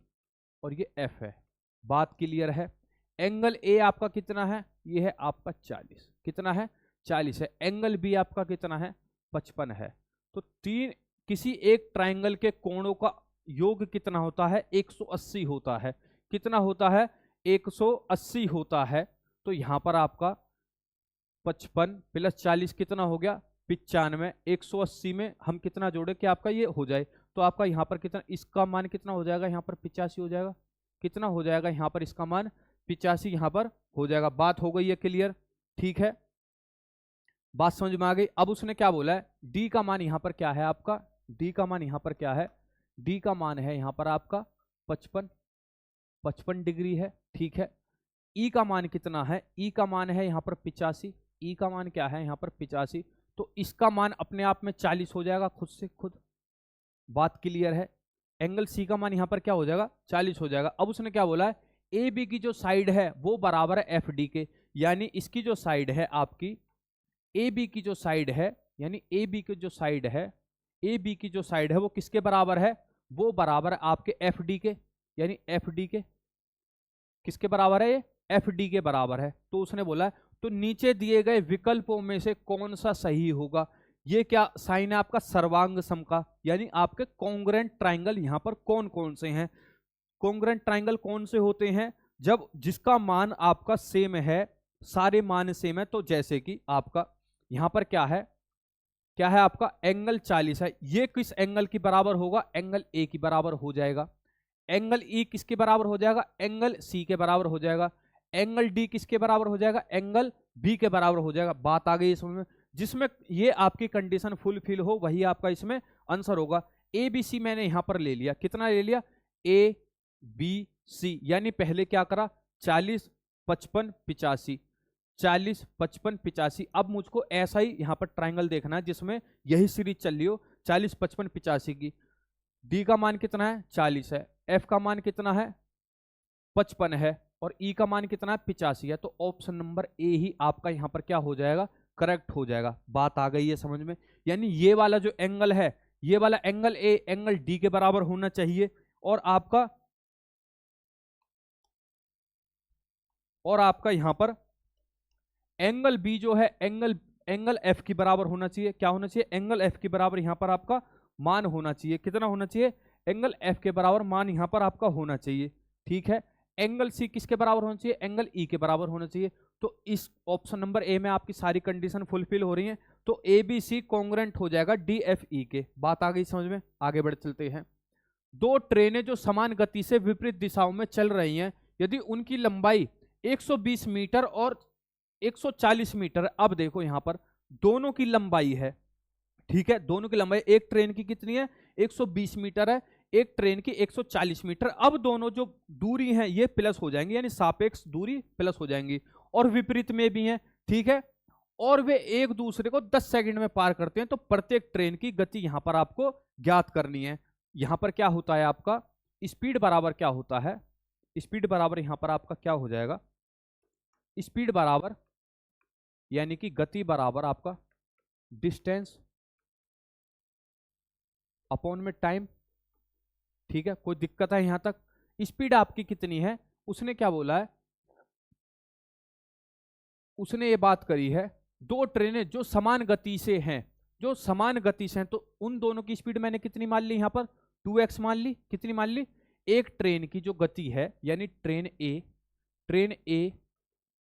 और ये F है। बात क्लियर है। एंगल A आपका कितना है, ये है आपका 40, कितना है 40 है। एंगल B आपका कितना है 55 है। तो किसी एक ट्राइंगल के कोणों का योग कितना होता है 180 होता है। कितना होता है 180 होता है। तो यहां पर आपका 55 + 40 कितना हो गया 95। 180 में हम कितना जोड़े कि आपका ये हो जाए, तो आपका यहाँ पर कितना, इसका मान कितना हो जाएगा, यहाँ पर 85 हो जाएगा। कितना हो जाएगा यहाँ पर, इसका मान 85 यहाँ पर हो जाएगा। बात हो गई है क्लियर, ठीक है, बात समझ में आ गई। अब उसने क्या बोला है, डी का मान यहाँ पर क्या है आपका, डी का मान यहाँ पर क्या है, डी का मान है यहाँ पर आपका 55 डिग्री है, ठीक है। ई का मान कितना है, ई का मान है यहाँ पर 85, ई का मान क्या है यहाँ पर 85, तो इसका मान अपने आप में 40 हो जाएगा खुद से खुद। बात क्लियर है। एंगल सी का मान यहाँ पर क्या हो जाएगा 40 हो जाएगा। अब उसने क्या बोला है, ए बी की जो साइड है वो बराबर है एफ डी के, यानी इसकी जो साइड है आपकी ए बी की जो साइड है, यानी ए बी की जो साइड है, ए बी की जो साइड है वो किसके बराबर है, वो बराबर है आपके एफ डी के, यानी एफ डी के किसके बराबर है, ये एफ डी के बराबर है। तो उसने बोला तो नीचे दिए गए विकल्पों में से कौन सा सही होगा। ये क्या साइन है आपका सर्वांग सम का, यानी आपके कॉन्ग्रुएंट ट्राइंगल यहां पर कौन कौन से हैं। कॉन्ग्रुएंट ट्राइंगल कौन से होते हैं, जब जिसका मान आपका सेम है, सारे मान सेम है। तो जैसे कि आपका यहां पर क्या है आपका एंगल 40 है, ये किस एंगल की बराबर होगा, एंगल ए की बराबर हो जाएगा। एंगल ई किसके बराबर हो जाएगा, एंगल सी के बराबर हो जाएगा। एंगल डी किसके बराबर हो जाएगा, एंगल बी के बराबर हो जाएगा। बात आ गई इसमें, जिसमें ये आपकी कंडीशन फुलफिल हो वही आपका इसमें आंसर होगा। ए बी सी मैंने यहां पर ले लिया, कितना ले लिया, ए बी सी, यानी पहले क्या करा 40 55 85, 40 55 85। अब मुझको ऐसा ही यहां पर ट्राइंगल देखना है जिसमें यही सीरीज चल रही हो 40 55 85 की। डी का मान कितना है 40 है, एफ का मान कितना है 55 है, और ई का मान कितना है 85 है। तो ऑप्शन नंबर ए ही आपका यहां पर क्या हो जाएगा, करेक्ट हो जाएगा। बात आ गई है समझ में, यानी ये वाला जो एंगल है, ये वाला एंगल ए एंगल डी के बराबर होना चाहिए, और आपका यहां पर एंगल बी जो है, एंगल एफ की बराबर होना चाहिए। क्या होना चाहिए? एंगल एफ के बराबर यहाँ पर आपका मान होना चाहिए। कितना होना चाहिए? एंगल एफ के बराबर मान यहाँ पर आपका होना चाहिए। ठीक है, एंगल सी किसके बराबर होना चाहिए? एंगल ई के बराबर होना चाहिए। तो इस ऑप्शन नंबर ए में आपकी सारी कंडीशन फुलफिल हो रही है, तो ए बी सी कॉन्ग्रुएंट हो जाएगा डी एफ ई के। बात आ गई समझ में? आगे बढ़ चलते हैं। दो ट्रेनें जो समान गति से विपरीत दिशाओं में चल रही हैं, यदि उनकी लंबाई 120 मीटर और 140 मीटर, अब देखो यहां पर दोनों की लंबाई है, ठीक है, दोनों की लंबाई, एक ट्रेन की कितनी है? 120 मीटर है, एक ट्रेन की 140 मीटर। अब दोनों जो दूरी है ये प्लस हो जाएंगी, यानी सापेक्ष दूरी प्लस हो जाएंगी, और विपरीत में भी है, ठीक है, और वे एक दूसरे को 10 सेकंड में पार करते हैं। तो प्रत्येक ट्रेन की गति यहां पर आपको ज्ञात करनी है। यहां पर क्या होता है आपका स्पीड बराबर क्या होता है? स्पीड बराबर यहां पर आपका क्या हो जाएगा? स्पीड बराबर यानी कि गति बराबर आपका डिस्टेंस अपॉन में टाइम। ठीक है, कोई दिक्कत है यहां तक? स्पीड आपकी कितनी है? उसने क्या बोला है? उसने ये बात करी है दो ट्रेनें जो समान गति से हैं, जो समान गति से हैं, तो उन दोनों की स्पीड मैंने कितनी मान ली यहां पर? 2x मान ली। कितनी मान ली? एक ट्रेन की जो गति है, यानी ट्रेन ए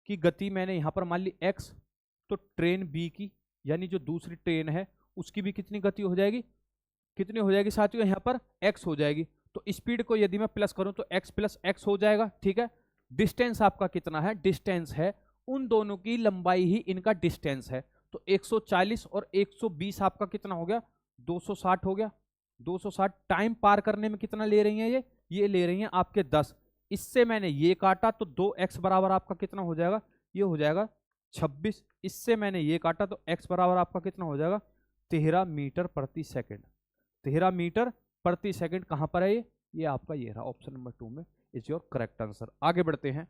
की गति मैंने यहां पर मान ली x, तो ट्रेन बी की यानी जो दूसरी ट्रेन है उसकी भी कितनी गति हो जाएगी? कितनी हो जाएगी साथियों? यहां पर x हो जाएगी। तो स्पीड को यदि मैं प्लस करूं तो x प्लस x हो जाएगा। ठीक है, डिस्टेंस आपका कितना है? डिस्टेंस है उन दोनों की लंबाई ही इनका डिस्टेंस है। तो 140 और 120 आपका कितना हो गया? 260 हो गया। 260 टाइम पार करने में कितना ले रही हैं ये ले रही हैं आपके 10। इससे मैंने ये काटा तो 2x बराबर आपका कितना हो जाएगा? ये हो जाएगा 26। इससे मैंने ये काटा तो x बराबर आपका कितना हो जाएगा? 13 मीटर प्रति सेकंड। 13 मीटर प्रति सेकंड कहां पर है ये आपका ये रहा ऑप्शन नंबर 2 में इज योर करेक्ट आंसर। आगे बढ़ते हैं।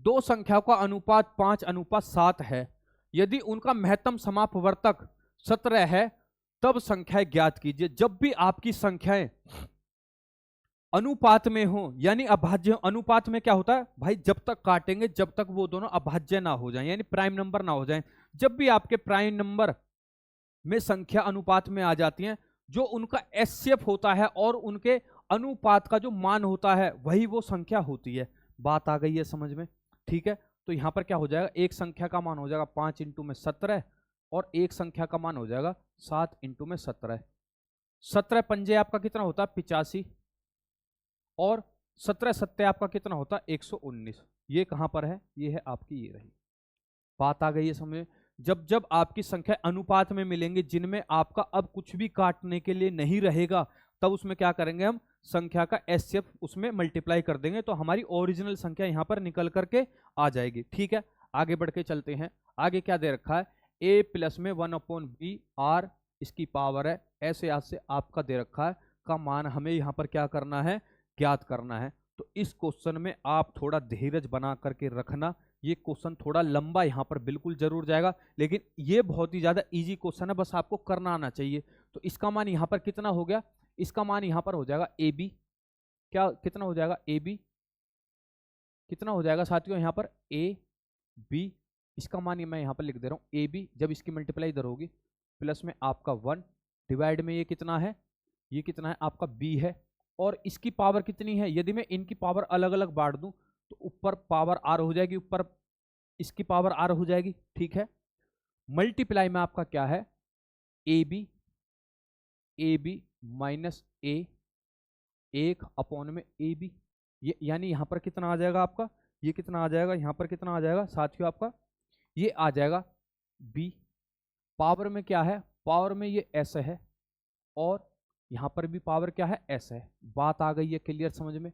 दो संख्याओं का अनुपात 5:7 है, यदि उनका महत्तम समापवर्तक 17 है तब संख्याएं ज्ञात कीजिए। जब भी आपकी संख्याएं अनुपात में हो यानी अभाज्य, अनुपात में क्या होता है भाई? जब तक काटेंगे जब तक वो दोनों अभाज्य ना हो जाएं, यानी प्राइम नंबर ना हो जाएं। जब भी आपके प्राइम नंबर में संख्या अनुपात में आ जाती हैं, जो उनका एचसीएफ होता है और उनके अनुपात का जो मान होता है वही वो संख्या होती है। बात आ गई है समझ में? ठीक है, तो यहां पर क्या हो जाएगा? एक संख्या का मान हो जाएगा 5 इंटू में 17 और एक संख्या का मान हो जाएगा 7 इंटू में 17। 17 पंजे आपका कितना होता है? 85 और 17 सत्ते आपका कितना होता है? 119। ये कहां पर है? ये है आपकी ये रही। बात आ गई है समझ? जब जब आपकी संख्या अनुपात में मिलेंगी जिनमें आपका अब कुछ भी काटने के लिए नहीं रहेगा, तब उसमें क्या करेंगे हम? संख्या का एचसीएफ उसमें मल्टीप्लाई कर देंगे, तो हमारी ओरिजिनल संख्या यहां पर निकल करके आ जाएगी। ठीक है, आगे बढ़ के चलते हैं। आगे क्या दे रखा है? a प्लस में 1/b r इसकी पावर है, ऐसे आज से आपका दे रखा है का मान हमें यहां पर क्या करना है? ज्ञात करना है। तो इस क्वेश्चन में आप थोड़ा धीरज बना करके रखना, ये क्वेश्चन थोड़ा लंबा यहां पर बिल्कुल जरूर जाएगा, लेकिन ये बहुत ही ज्यादा इजी क्वेश्चन है, बस आपको करना आना चाहिए। तो इसका मान यहां पर कितना हो गया? इसका मान यहां पर हो जाएगा ए बी। क्या कितना हो जाएगा? ए बी कितना हो जाएगा साथियों? यहां पर ए बी, इसका मान मैं यहां पर लिख दे रहा हूं ए बी, जब इसकी मल्टीप्लाई इधर होगी प्लस में आपका 1 डिवाइड में ये कितना है? ये कितना है आपका? बी है। और इसकी पावर कितनी है? यदि मैं इनकी पावर अलग अलग बांट दूं तो ऊपर पावर आर हो जाएगी, ऊपर इसकी पावर आर हो जाएगी। ठीक है, मल्टीप्लाई में आपका क्या है? ए बी माइनस ए 1 में ए बी, ये यानी यहां पर कितना आ जाएगा आपका? ये कितना आ जाएगा? यहां पर कितना आ जाएगा साथियों आपका? ये आ जाएगा बी। पावर में क्या है? पावर में ये एस है और यहां पर भी पावर क्या है? एस है। बात आ गई है क्लियर समझ में?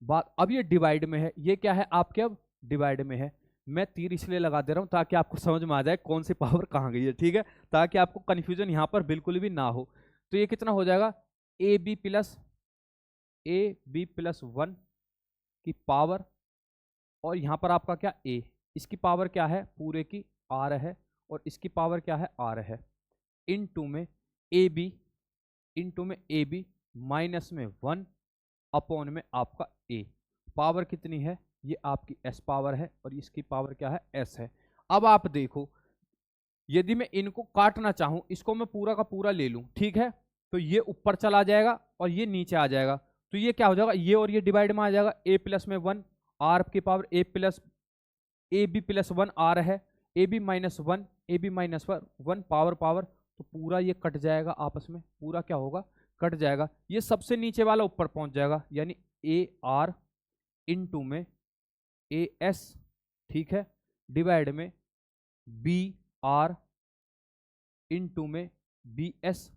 बात अब ये डिवाइड में है, ये क्या है आपके? अब डिवाइड में है। मैं तीर इसलिए लगा दे रहा हूं ताकि आपको समझ में आ जाए कौन सी पावर कहां गई है। ठीक है, ताकि आपको कंफ्यूजन यहां पर बिल्कुल भी ना हो। तो ये कितना हो जाएगा? ए बी प्लस 1 की पावर, और यहां पर आपका क्या? ए, इसकी पावर क्या है? पूरे की आर है, और इसकी पावर क्या है? आर है। इनटू में ए बी माइनस में 1 अपॉन में आपका ए। पावर कितनी है? ये आपकी एस पावर है और इसकी पावर क्या है? एस है। अब आप देखो यदि मैं इनको काटना चाहूं, इसको मैं पूरा का पूरा ले लूं, ठीक है, तो ये ऊपर चला जाएगा और ये नीचे आ जाएगा, तो ये क्या हो जाएगा, ये और ये डिवाइड में आ जाएगा, a प्लस में 1 r की power a plus A B plus 1 r है, A B minus 1 A B minus 1 power power, तो पूरा ये कट जाएगा आपस में, पूरा क्या होगा, कट जाएगा, ये सबसे नीचे वाला ऊपर पहुंच जाएगा, यानी ए आर इंटू में ए एस, ठीक है, डिवाइड में बी आर इंटू में बी एस।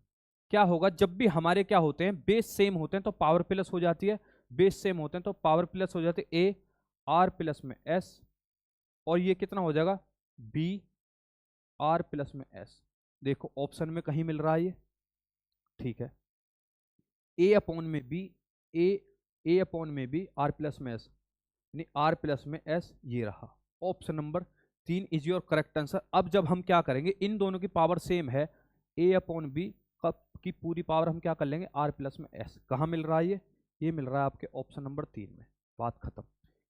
क्या होगा, जब भी हमारे क्या होते हैं, बेस सेम होते हैं तो पावर प्लस हो जाती है, बेस सेम होते हैं तो पावर प्लस हो जाती है, ए आर प्लस में एस, और ये कितना हो जाएगा, बी आर प्लस में एस। देखो ऑप्शन में कहीं मिल रहा है ये, ठीक है, ए अपॉन में बी, ए अपॉन में बी, आर प्लस में एस, यानी आर प्लस में एस, ये रहा option number 3 is your correct answer. अब जब हम क्या करेंगे, इन दोनों की पावर सेम है, ए अपॉन बी की पूरी पावर हम क्या कर लेंगे, आर प्लस में एस। कहाँ मिल रहा है ये मिल रहा है आपके ऑप्शन नंबर 3 में। बात खत्म,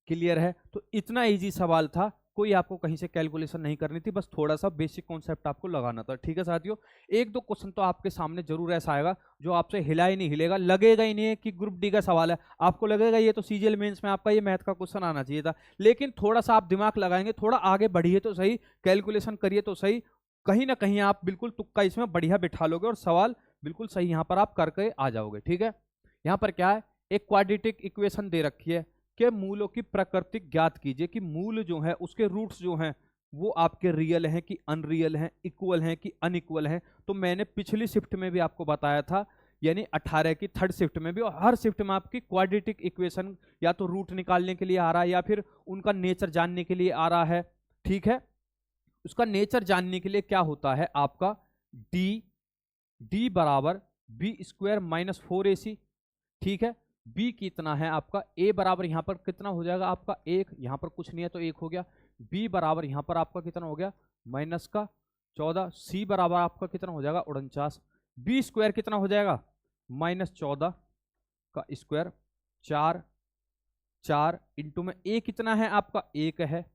क्लियर है। तो इतना इजी सवाल था, कोई आपको कहीं से कैलकुलेशन नहीं करनी थी, बस थोड़ा सा बेसिक कॉन्सेप्ट आपको लगाना था, ठीक है साथियों। एक दो क्वेश्चन तो आपके सामने जरूर ऐसा आएगा जो आपसे हिला ही नहीं हिलेगा, लगेगा ही नहीं है कि ग्रुप डी का सवाल है, आपको लगेगा ये तो सीजीएल मेंस में आपका ये मैथ का क्वेश्चन आना चाहिए था। लेकिन थोड़ा सा आप दिमाग लगाएंगे, थोड़ा आगे बढ़िए तो सही, कैलकुलेशन करिए तो सही, कहीं ना कहीं आप बिल्कुल तुक्का इसमें बढ़िया बिठा लोगे और सवाल बिल्कुल सही यहाँ पर आप करके आ जाओगे, ठीक है। यहाँ पर क्या है, एक क्वाड्रेटिक इक्वेशन दे रखी है कि मूलों की प्रकृति ज्ञात कीजिए, कि मूल जो है उसके रूट्स जो हैं वो आपके रियल हैं कि अनरियल हैं, इक्वल हैं कि अनइक्वल हैं। तो मैंने पिछली शिफ्ट में भी आपको बताया था, यानी 18 की थर्ड शिफ्ट में भी, और हर शिफ्ट में आपकी क्वाड्रेटिक इक्वेशन या तो रूट निकालने के लिए आ रहा है या फिर उनका नेचर जानने के लिए आ रहा है, ठीक है। उसका नेचर जानने के लिए क्या होता है आपका, डी बराबर बी स्क्वायर माइनस 4ac, ठीक है। b कितना है आपका, a बराबर यहाँ पर कितना हो जाएगा आपका 1, यहाँ पर कुछ नहीं है तो 1 हो गया, b बराबर यहाँ पर आपका कितना हो गया माइनस का 14, c बराबर आपका कितना हो जाएगा 49, b स्क्वायर कितना हो जाएगा माइनस 14 का स्क्वायर, 4 इंटू में a कितना है आपका 1 है,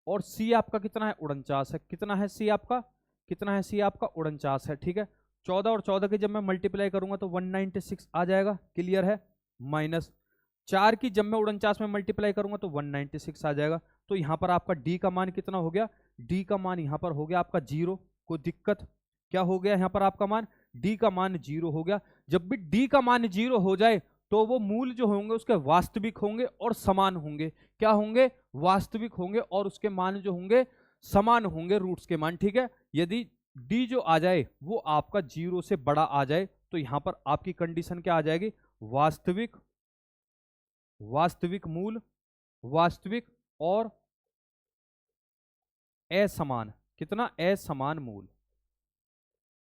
और c आपका कितना है 49 है, कितना है c आपका, कितना है c आपका 49 है, ठीक है। 14 और 14 की जब मैं मल्टीप्लाई करूंगा तो 196 आ जाएगा, क्लियर है। माइनस 4 की जब मैं 49 में मल्टीप्लाई करूंगा तो 196 आ जाएगा। तो यहाँ पर आपका d का मान कितना हो गया, d का मान यहाँ पर हो गया आपका 0, कोई दिक्कत, क्या हो गया यहाँ पर आपका मान, d का मान 0 हो गया। जब भी d का मान 0 हो जाए तो वो मूल जो होंगे उसके वास्तविक होंगे और समान होंगे, क्या होंगे, वास्तविक होंगे, और उसके मान जो होंगे समान होंगे रूट्स के मान, ठीक है। यदि d जो आ जाए वो आपका 0 से बड़ा आ जाए तो यहां पर आपकी कंडीशन क्या आ जाएगी, वास्तविक, वास्तविक मूल, वास्तविक और असमान, कितना असमान मूल,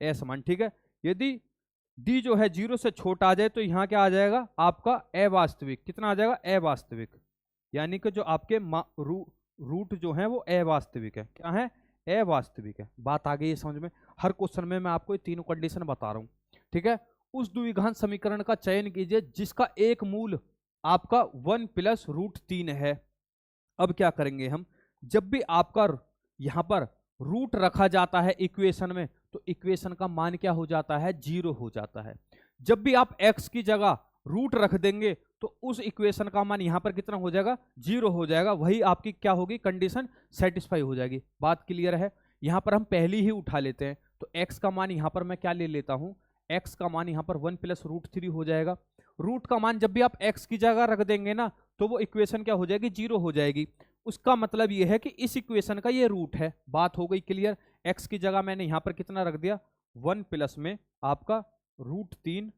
असमान, ठीक है। यदि d जो है 0 से छोटा आ जाए तो यहां क्या आ जाएगा आपका अवास्तविक, कितना आ जाएगा अवास्तविक, यानी कि जो आपके रूट जो है वो अवास्तविक है, क्या है अवास्तविक है। बात आ गई समझ में, हर क्वेश्चन में मैं आपको ये तीनों कंडीशन बता रहा हूं, ठीक है। उस द्विघात समीकरण का चयन कीजिए जिसका एक मूल आपका 1 प्लस रूट 3 है। अब क्या करेंगे हम, जब भी आपका यहां पर रूट रखा जाता है इक्वेशन में तो इक्वेशन का मान क्या हो जाता है, 0 हो जाता है। जब भी आप x की जगह रूट रख देंगे तो उस इक्वेशन का मान यहां पर कितना हो जाएगा, 0 हो जाएगा, वही आपकी क्या होगी, कंडीशन सेटिस्फाई हो जाएगी। बात क्लियर है। यहां पर हम पहली ही उठा लेते हैं, तो x का मान यहां पर मैं क्या ले लेता हूं, x का मान यहां पर 1 प्लस रूट 3 हो जाएगा। रूट का मान जब भी आप x की जगह रख देंगे ना तो वो इक्वेशन क्या हो जाएगी, 0 हो जाएगी। उसका मतलब ये है कि इस इक्वेशन का ये रूट है। बात हो गई क्लियर। x की जगह मैंने यहां पर कितना रख दिया, 1 प्लस में आपका रूट 3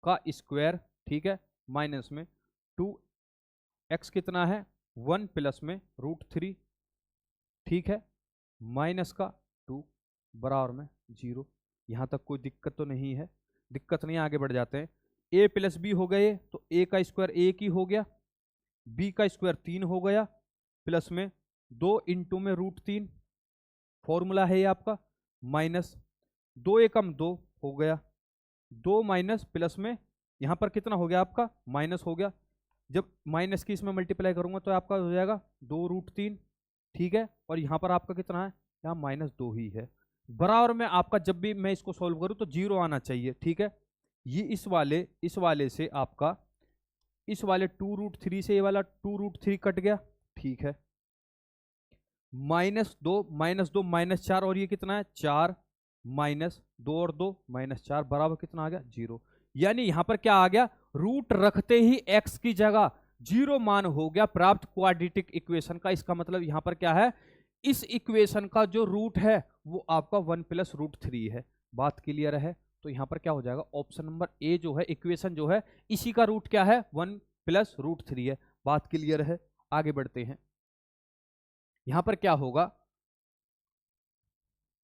का स्क्वायर, ठीक है, माइनस में 2x कितना है 1 प्लस में रूट 3, ठीक है, माइनस का 2 बराबर में 0। यहां तक कोई दिक्कत तो नहीं है, दिक्कत नहीं, आगे बढ़ जाते हैं। a प्लस बी हो गए तो a का स्क्वायर 1 ही हो गया, b का स्क्वायर 3 हो गया, प्लस में 2 इंटू में रूट 3, फॉर्मूला है ये आपका, माइनस 2 एकम 2 हो गया, 2 माइनस प्लस में यहां पर कितना हो गया आपका माइनस हो गया। जब माइनस की इसमें मल्टीप्लाई करूंगा तो आपका हो जाएगा 2 रूट 3, ठीक है, और यहां पर आपका कितना है यहाँ -2 ही है। बराबर में आपका जब भी मैं इसको सॉल्व करूँ तो 0 आना चाहिए, ठीक है। ये इस वाले से आपका इस वाले 2√3 से ये वाला 2√3 कट गया, ठीक है। -2 -2 -4 और ये कितना है 4 -2 और 2 -4 बराबर कितना आ गया 0। यानी यहां पर क्या आ गया, रूट रखते ही x की जगह 0 मान हो गया प्राप्त क्वाड्रेटिक इक्वेशन का। इसका मतलब यहां पर क्या है, इस इक्वेशन का जो रूट है वो आपका 1 + √3 है। बात क्लियर है। तो यहां पर क्या हो जाएगा, ऑप्शन नंबर ए जो है इक्वेशन जो है इसी का रूट क्या है 1 + √3 है। बात क्लियर है। आगे बढ़ते हैं। यहां पर क्या होगा,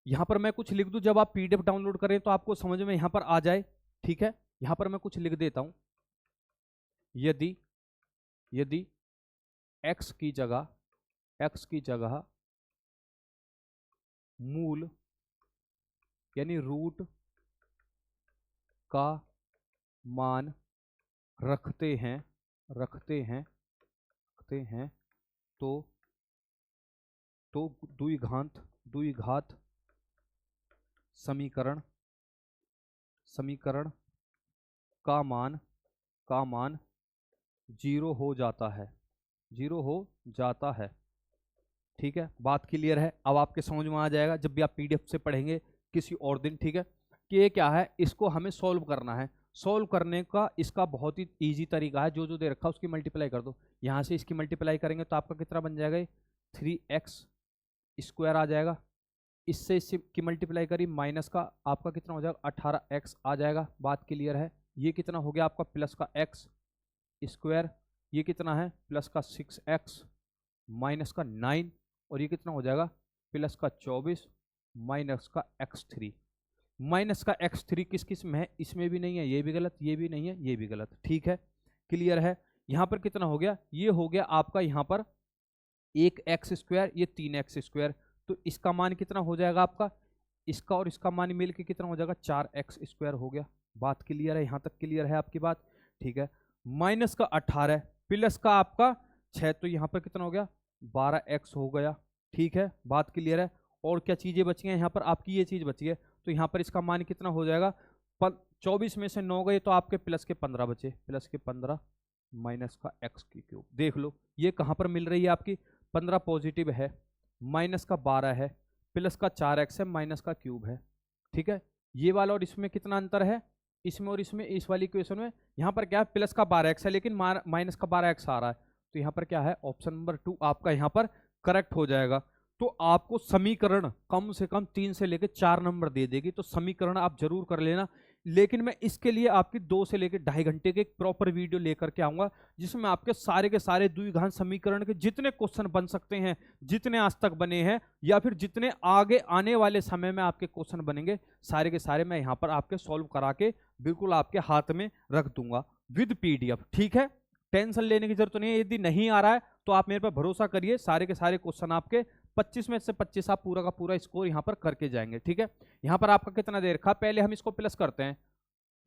यहां पर मैं कुछ लिख दूं, जब आप पीडीएफ डाउनलोड करें तो आपको समझ में यहां पर आ जाए, ठीक है। यहां पर मैं कुछ लिख देता हूं। यदि यदि x की जगह मूल यानी रूट का मान रखते हैं तो द्विघात समीकरण का मान 0 हो जाता है, ठीक है। बात क्लियर है। अब आपके समझ में आ जाएगा जब भी आप पीडीएफ से पढ़ेंगे किसी और दिन, ठीक है, कि ये क्या है, इसको हमें सॉल्व करना है। सॉल्व करने का इसका बहुत ही इजी तरीका है, जो जो दे रखा है उसकी मल्टीप्लाई कर दो। यहां से इसकी मल्टीप्लाई करेंगे तो आपका कितना बन जाएगा, 3x² आ जाएगा। इससे इसकी मल्टीप्लाई करी माइनस का आपका कितना हो जाएगा 18x आ जाएगा। बात क्लियर है। ये कितना हो गया आपका प्लस का x², ये कितना है प्लस का 6x माइनस का 9, और ये कितना हो जाएगा प्लस का 24 माइनस का x3। माइनस का x3 किस किस में है, इसमें भी नहीं है, ये भी गलत, ये भी नहीं है, ये भी गलत, ठीक है। क्लियर है। यहां पर कितना हो गया, ये हो गया आपका यहां पर 1x², ये 3x²। तो इसका मान कितना हो जाएगा आपका, इसका और इसका मान मिलके कितना हो जाएगा 4x² हो गया। बात क्लियर है, यहां तक क्लियर है आपकी बात, ठीक है। माइनस का 18 प्लस का आपका 6, तो यहां पर कितना हो गया 12x हो गया, ठीक है। बात क्लियर है। और क्या चीजें बची हैं यहाँ पर, आपकी ये चीज बची है, तो यहाँ पर इसका मान कितना हो जाएगा 24 में से 9 गए तो आपके प्लस के 15 बचे, प्लस के 15 माइनस का x³ देख लो ये कहां पर मिल रही है आपकी, 15 पॉजिटिव है, माइनस का 12 है, प्लस का 4x है, माइनस का क्यूब है, ठीक है। ये वाला और इसमें कितना अंतर है, इसमें और इसमें, इस वाली इक्वेशन में यहाँ पर क्या है प्लस का 12x है लेकिन माइनस का 12x आ रहा है, तो यहाँ पर क्या है ऑप्शन नंबर 2 आपका यहाँ पर करेक्ट हो जाएगा। तो आपको समीकरण कम से कम 3 से लेकर 4 नंबर दे देगी, तो समीकरण आप जरूर कर लेना। लेकिन मैं इसके लिए आपकी 2 से लेकर 2.5 घंटे के एक प्रॉपर वीडियो लेकर के आऊंगा, जिसमें आपके सारे के सारे द्विघात समीकरण के जितने क्वेश्चन बन सकते हैं, जितने आज तक बने हैं या फिर जितने आगे आने वाले समय में आपके क्वेश्चन बनेंगे, सारे के सारे मैं यहाँ पर आपके सॉल्व करा के बिल्कुल आपके हाथ में रख दूंगा विद पीडीएफ, ठीक है। टेंशन लेने की जरूरत नहीं है। यदि नहीं आ रहा है तो आप मेरे पर भरोसा करिए, सारे के सारे क्वेश्चन आपके 25 में से 25 आप पूरा का पूरा स्कोर यहां पर करके जाएंगे, ठीक है। यहां पर आपका कितना दे रखा, पहले हम इसको प्लस करते हैं।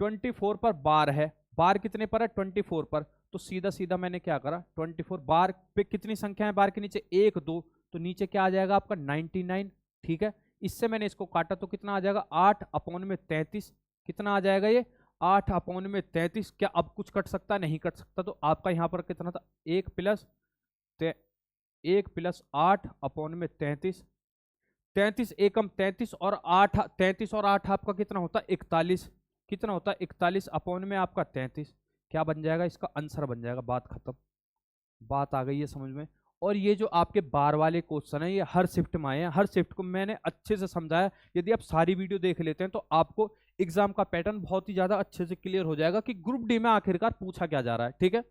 24 पर बार है, बार कितने पर है 24 पर, तो सीधा सीधा मैंने क्या करा 24 बार पे कितनी संख्या है बार के नीचे 1 2, तो नीचे क्या आ जाएगा आपका 99, ठीक है। इससे मैंने इसको काटा तो कितना आ जाएगा 8/33, कितना आ जाएगा ये 8/33। क्या अब कुछ कट सकता, नहीं कट सकता, तो आपका यहां पर कितना था 1 + 8/33, 33 एकम 33 और 8, 33 और 8 आपका कितना होता है 41, कितना होता है 41 अपॉन में आपका 33, क्या बन जाएगा इसका आंसर बन जाएगा। बात खत्म, बात आ गई है समझ में। और ये जो आपके बार वाले क्वेश्चन है ये हर शिफ्ट में आए हैं, हर शिफ्ट को मैंने अच्छे से समझाया। यदि आप सारी वीडियो देख लेते हैं तो आपको एग्जाम का पैटर्न बहुत ही ज्यादा अच्छे से क्लियर हो जाएगा कि ग्रुप डी में आखिरकार पूछा क्या जा रहा है, ठीक है।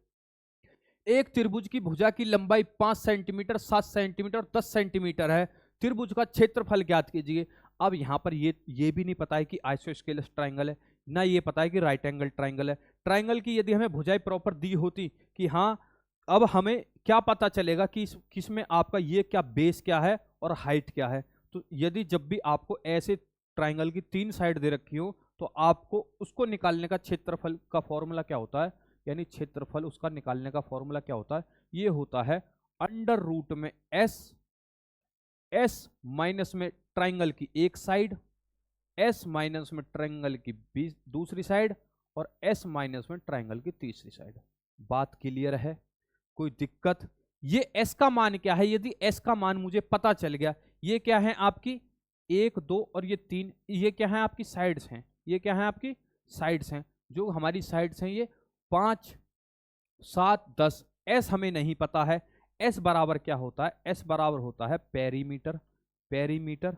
एक त्रिभुज की भुजा की लंबाई 5 सेंटीमीटर, 7 सेंटीमीटर, 10 सेंटीमीटर है। त्रिभुज का क्षेत्रफल ज्ञात कीजिए। अब यहाँ पर ये भी नहीं पता है कि आइसोस्केलस ट्राइंगल है, ना ये पता है कि राइट एंगल ट्राइंगल है। ट्राइंगल की यदि हमें भुजाएं प्रॉपर दी होती कि हाँ, अब हमें क्या पता चलेगा कि किस में आपका ये क्या बेस क्या है और हाइट क्या है। तो यदि जब भी आपको ऐसे ट्राइंगल की 3 साइड दे रखी हो तो आपको उसको निकालने का क्षेत्रफल का फॉर्मूला क्या होता है, यानी क्षेत्रफल उसका निकालने का फॉर्मूला क्या होता है, ये होता है अंडर रूट में s S माइनस में ट्राइंगल की एक साइड, S माइनस में ट्राइंगल की दूसरी साइड, और S माइनस में ट्राइंगल की तीसरी साइड। बात क्लियर है? कोई दिक्कत? ये S का मान क्या है? यदि S का मान मुझे पता चल गया, ये क्या है आपकी 1 2 और ये 3, ये क्या है आपकी साइड्स हैं, ये क्या है आपकी साइड्स हैं। जो हमारी साइड्स हैं ये 5 7 10। S हमें नहीं पता है। S बराबर क्या होता है? S बराबर होता है पेरीमीटर, पेरीमीटर,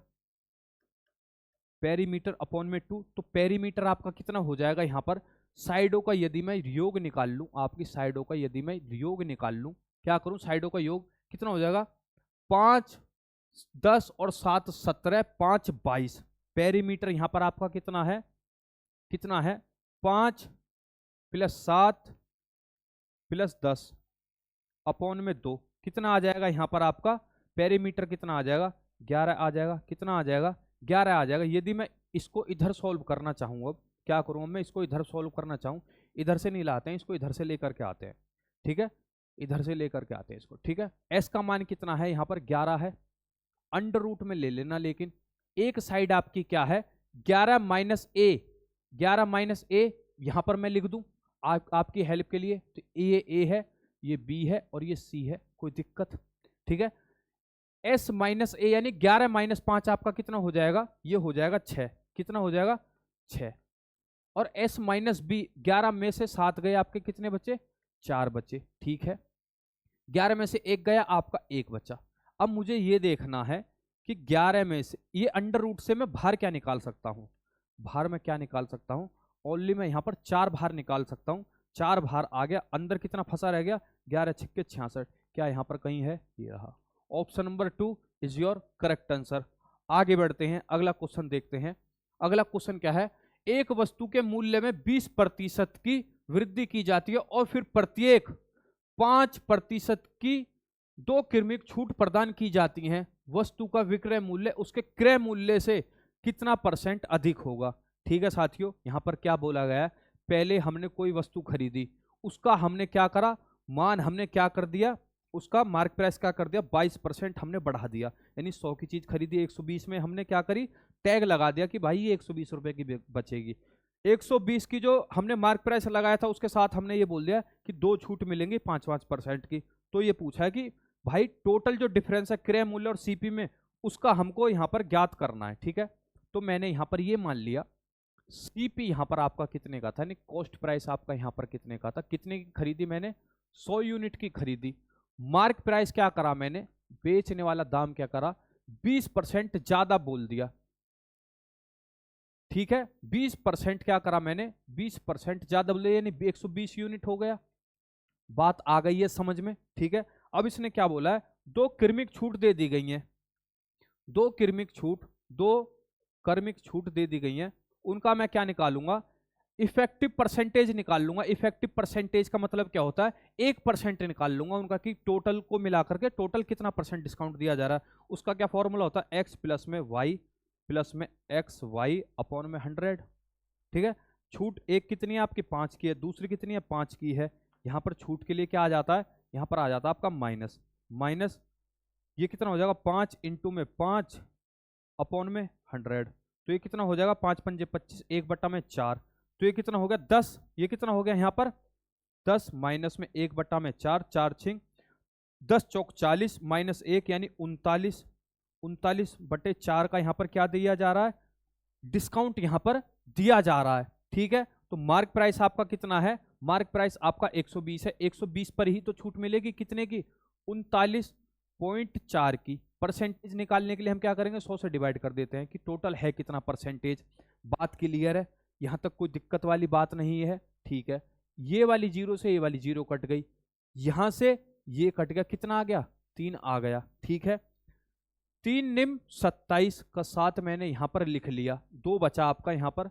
पेरीमीटर अपॉन में 2। तो पेरीमीटर आपका कितना हो जाएगा यहाँ पर? साइडों का यदि मैं योग निकाल लूं, आपकी साइडों का यदि मैं योग निकाल लूं, क्या करूं? साइडों का योग कितना हो जाएगा? 5 10 और 7 17, 5 22। पेरीमीटर यहां पर आपका कितना है? कितना है? 5 + 7 + 10 अपॉन में 2। कितना आ जाएगा यहां पर आपका? पेरीमीटर कितना आ जाएगा? 11 आ जाएगा। कितना आ जाएगा? 11 आ जाएगा। यदि मैं इसको इधर सॉल्व करना चाहूँ, अब क्या करूँ? मैं इसको इधर सॉल्व करना चाहूँ, इधर से नहीं लाते हैं इसको, इधर से लेकर के आते हैं। ठीक है, इधर से लेकर के आते हैं इसको। ठीक है, S का मान कितना है यहाँ पर? 11 है। अंडर रूट में ले लेना, लेकिन एक साइड आपकी क्या है? 11 - a, 11 - a यहां पर मैं लिख दूं आपकी हेल्प के लिए। तो ये a है, ये b है और ये c है। कोई दिक्कत? ठीक है, S - a यानी 11 - 5 आपका कितना हो जाएगा? ये हो जाएगा 6। कितना हो जाएगा? 6। और S - b, 11 में से 7 गए, आपके कितने बचे? 4 बचे। ठीक है, 11 में से 1 गया, आपका 1 बचा। अब मुझे ये देखना है कि 11 में से ये अंडर रूट से मैं बाहर क्या निकाल सकता हूं? बाहर में क्या निकाल सकता हूं? ओनली मैं यहां पर 4 बाहर निकाल सकता हूं। 4 बाहर आ गया, अंदर कितना फंसा रह गया? 11 × 6 = 66। क्या यहां पर कहीं है? ये रहा। Option number 2 is your correct answer. आगे बढ़ते हैं, अगला क्वेश्चन देखते हैं। अगला क्वेश्चन क्या है? एक वस्तु के मूल्य में 20% की वृद्धि की जाती है और फिर प्रत्येक 5% की 2 क्रमिक छूट प्रदान की जाती हैं। वस्तु का विक्रय मूल्य उसके क्रय मूल्य से कितना % अधिक होगा? ठीक है साथियों, यहां पर क्या बोला गया है? पहले हमने कोई वस्तु खरीदी, उसका हमने क्या करा? मान हमने क्या कर दिया? उसका मार्क प्राइस क्या कर दिया? 22% हमने बढ़ा दिया। यानी 100 की चीज खरीदी 120 में, हमने क्या करी? टैग लगा दिया कि भाई ये 120 रुपए की बचेगी। 120 की जो हमने मार्क प्राइस लगाया था, उसके साथ हमने ये बोल दिया कि 2 छूट मिलेंगी 5% की। तो ये पूछा है कि भाई टोटल जो डिफरेंस है क्रय मूल्य और सीपी में, उसका हमको यहाँ पर ज्ञात करना है। ठीक है, तो मैंने यहाँ पर ये मान लिया सीपी यहाँ पर आपका कितने का था, यानी कॉस्ट प्राइस आपका यहाँ पर कितने का था? कितने की खरीदी मैंने? 100 यूनिट की खरीदी। मार्क प्राइस क्या करा मैंने? बेचने वाला दाम क्या करा? 20% ज्यादा बोल दिया। ठीक है, 20% क्या करा मैंने? 20% ज्यादा बोले, यानी 120 यूनिट हो गया। बात आ गई है समझ में? ठीक है, अब इसने क्या बोला है? 2 क्रमिक छूट दे दी गई है। 2 क्रमिक छूट दे दी गई है। उनका मैं क्या निकालूंगा? इफेक्टिव परसेंटेज निकाल लूंगा। इफेक्टिव परसेंटेज का मतलब क्या होता है? 1% निकाल लूंगा उनका कि टोटल को मिलाकर के टोटल कितना % डिस्काउंट दिया जा रहा है। उसका क्या फॉर्मूला होता है? x + x y अपॉन में 100। ठीक है, छूट एक कितनी है आपकी? 5 की है। दूसरी कितनी है? 5 की है। यहां पर छूट के लिए क्या आ जाता है? यहां पर आ जाता है आपका माइनस। ये कितना हो जाएगा? 5 × 5 अपॉन में 100। तो ये कितना हो जाएगा? 5 × 5 = 25, 1/4। तो ये कितना हो गया? 10। ये कितना हो गया यहाँ पर? 10 माइनस में 1/4, 4 × 10 = 40 माइनस 1 यानी 39। 39/4 का यहाँ पर क्या दिया जा रहा है? डिस्काउंट यहाँ पर दिया जा रहा है। ठीक है, तो मार्क प्राइस आपका कितना है? मार्क प्राइस आपका 120 है। 120 पर ही तो छूट मिलेगी कितने की? 39.4 की। परसेंटेज निकालने के लिए हम क्या करेंगे? 100 से डिवाइड कर देते हैं कि टोटल है कितना परसेंटेज। बात क्लियर है? यहां तक कोई दिक्कत वाली बात नहीं है? ठीक है, ये वाली 0 से ये वाली 0 कट गई, यहां से ये कट गया, कितना आ गया? 3 आ गया। ठीक है, 3 निम 27 का 7 मैंने यहां पर लिख लिया। 2 बचा आपका यहां पर।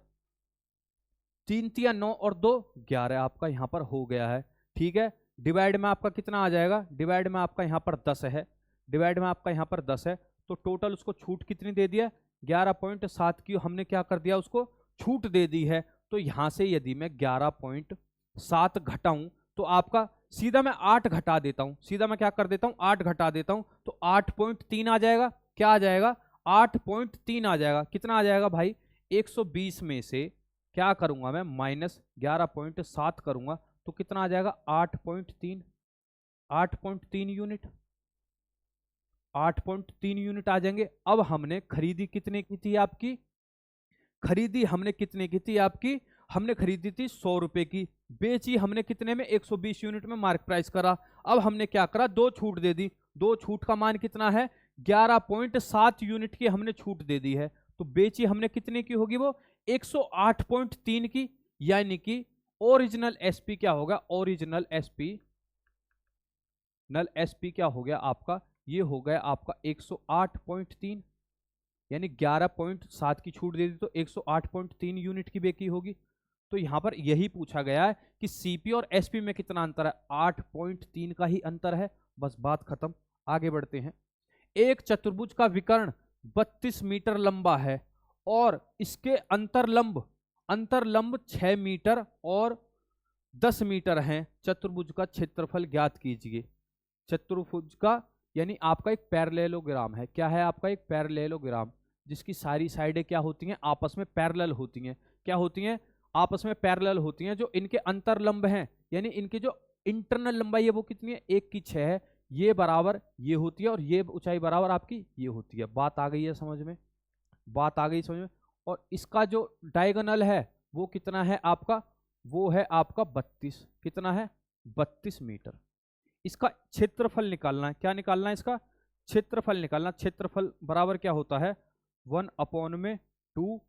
3 × 9 और 2 11 आपका यहां पर हो गया है। ठीक है, डिवाइड में आपका कितना आ जाएगा? डिवाइड में आपका यहां पर 10 है। डिवाइड में आपका यहां पर 10 है, तो टोटल उसको छूट कितनी दे दिया? 11.7 की हमने क्या कर दिया? उसको छूट दे दी है। तो यहां से यदि मैं 11.7 घटाऊं तो आपका सीधा मैं 8 घटा देता हूं। सीधा मैं क्या कर देता हूं? 8 घटा देता हूं, तो 8.3 आ जाएगा। क्या आ जाएगा 8.3 आ जाएगा। कितना आ जाएगा भाई 120 में से क्या करूंगा मैं माइनस 11.7 करूंगा तो कितना आ जाएगा 8.3 यूनिट 8.3 यूनिट आ जाएंगे। अब हमने खरीदी कितने की थी आपकी, खरीदी हमने कितने की थी आपकी, हमने खरीदी थी 100 रुपए की, बेची हमने कितने में 120 यूनिट में मार्क प्राइस करा। अब हमने क्या करा 2 छूट दे दी, 2 छूट का मान कितना है 11.7 यूनिट की हमने छूट दे दी है। तो बेची हमने कितने की होगी वो 108.3 की, यानी कि ओरिजिनल एसपी क्या होगा, ओरिजिनल एसपी नल एसपी क्या हो गया आपका, ये हो गया आपका 108.3 यानी 11.7 की छूट दे दी तो 108.3 यूनिट की बेची होगी। तो यहां पर यही पूछा गया है कि सीपी और एसपी में कितना अंतर है, 8.3 का ही अंतर है, बस बात खत्म। आगे बढ़ते हैं। एक चतुर्भुज का विकर्ण 32 मीटर लंबा है और इसके अंतरलंब 6 मीटर और 10 मीटर हैं। चतुर्भुज का क्षेत्रफल ज्ञात कीजिए। चतुर्भुज का यानी आपका एक पैरेललोग्राम है, क्या है आपका एक पैरेललोग्राम, जिसकी सारी साइडें क्या होती हैं आपस में पैरेलल होती हैं। क्या होती हैं आपस में पैरेलल होती हैं। जो इनके अंतरलंब हैं यानी इनकी जो इंटरनल लंबाई है वो कितनी है 1 की 6 है, ये बराबर ये होती है और ये ऊंचाई बराबर आपकी ये होती है। बात आ गई है समझ में, बात आ गई समझ में। और इसका जो डायगोनल है वो कितना है आपका, वो है आपका 32, कितना है 32 मीटर। इसका क्षेत्रफल निकालना है, क्या निकालना है इसका क्षेत्रफल निकालना। क्षेत्रफल बराबर क्या होता है 1/2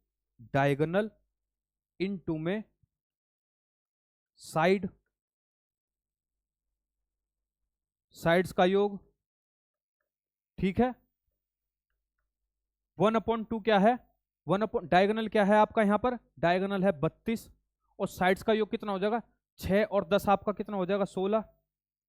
डायगोनल इनटू में साइड्स का योग, ठीक है। 1/2 क्या है, डायगोनल क्या है आपका यहाँ पर, डायगोनल है 32 और साइड्स का योग कितना हो जाएगा 6 और 10 आपका कितना हो जाएगा 16,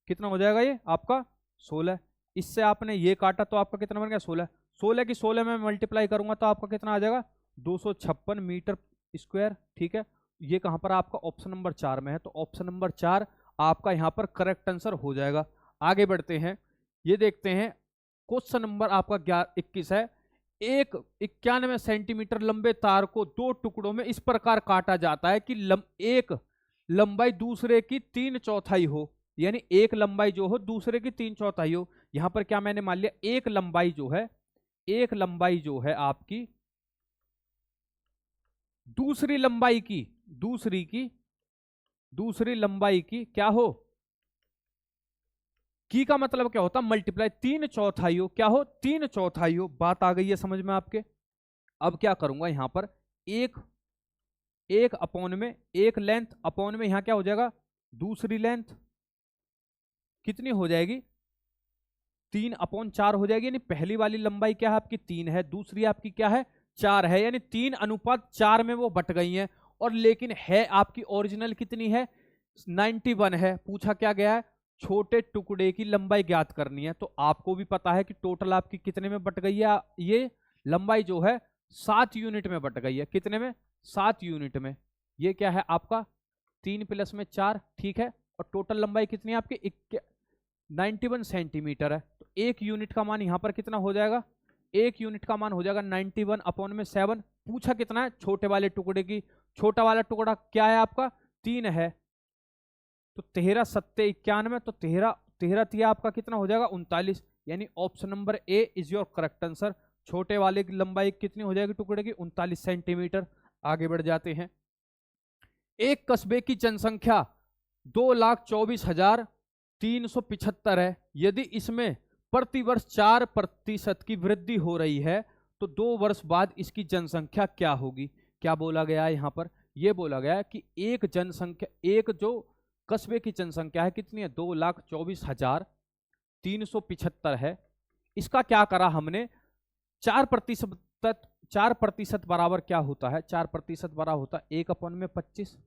कितना हो जाएगा ये आपका 16। इससे आपने ये काटा तो आपका कितना बन गया 16, 16 की 16 में मल्टीप्लाई करूंगा तो आपका कितना आ जाएगा 256 मीटर स्क्वायर, ठीक है। ये कहां पर आपका ऑप्शन नंबर 4 में है, तो ऑप्शन नंबर 4 आपका यहां पर करेक्ट आंसर हो जाएगा। आगे बढ़ते हैं, ये देखते हैं क्वेश्चन नंबर आपका 21 है। एक 91 सेंटीमीटर लंबे तार को 2 टुकड़ों में इस प्रकार काटा जाता है कि एक लंबाई दूसरे की 3/4 हो, यानी एक लंबाई जो हो दूसरे की 3/4 हो। यहां पर क्या मैंने मान लिया एक लंबाई जो है आपकी दूसरी लंबाई की क्या हो, की का मतलब क्या होता मल्टीप्लाई, 3/4 हो, क्या हो 3/4 हो। बात आ गई है समझ में आपके। अब क्या करूंगा यहां पर एक अपॉन में एक लेंथ अपॉन में यहां क्या हो जाएगा दूसरी लेंथ कितनी हो जाएगी 3/4 हो जाएगी। यानी पहली वाली लंबाई क्या है आपकी 3 है, दूसरी आपकी क्या है 4 है, यानी 3:4 में वो बट गई है। और लेकिन है आपकी ओरिजिनल कितनी है 91 है। पूछा क्या गया है छोटे टुकड़े की लंबाई ज्ञात करनी है। तो आपको भी पता है कि टोटल आपकी कितने में बट गई है, ये लंबाई जो है 7 यूनिट में बट गई है। कितने में 7 यूनिट में। ये क्या है आपका 3 + में 4, ठीक है। और टोटल लंबाई कितनी है आपकी 91 सेंटीमीटर है। तो 1 यूनिट का मान यहां पर कितना हो जाएगा, 1 यूनिट का मान हो जाएगा 91/7। पूछा कितना है छोटे वाले टुकड़े की, छोटा वाला टुकड़ा क्या है आपका 3 है, तो 13 7 91, तो 13 3 आपका कितना हो जाएगा 39। यानी option number A is your correct answer. छोटे वाले की लंबाई कितनी हो जाएगी टुकड़े की 39 सेंटीमीटर। आगे बढ़ जाते हैं। एक कस्बे की जनसंख्या 2,24,375 है। यदि इसमें प्रतिवर्ष 4% की वृद्धि हो रही है तो 2 वर्ष बाद इसकी जनसंख्या क्या होगी। क्या बोला गया है यहां पर, यह बोला गया है कि एक जो कस्बे की जनसंख्या है कितनी है 2,24,375 है। इसका क्या करा हमने 4% बराबर क्या होता है 4% बराबर होता है 1/25।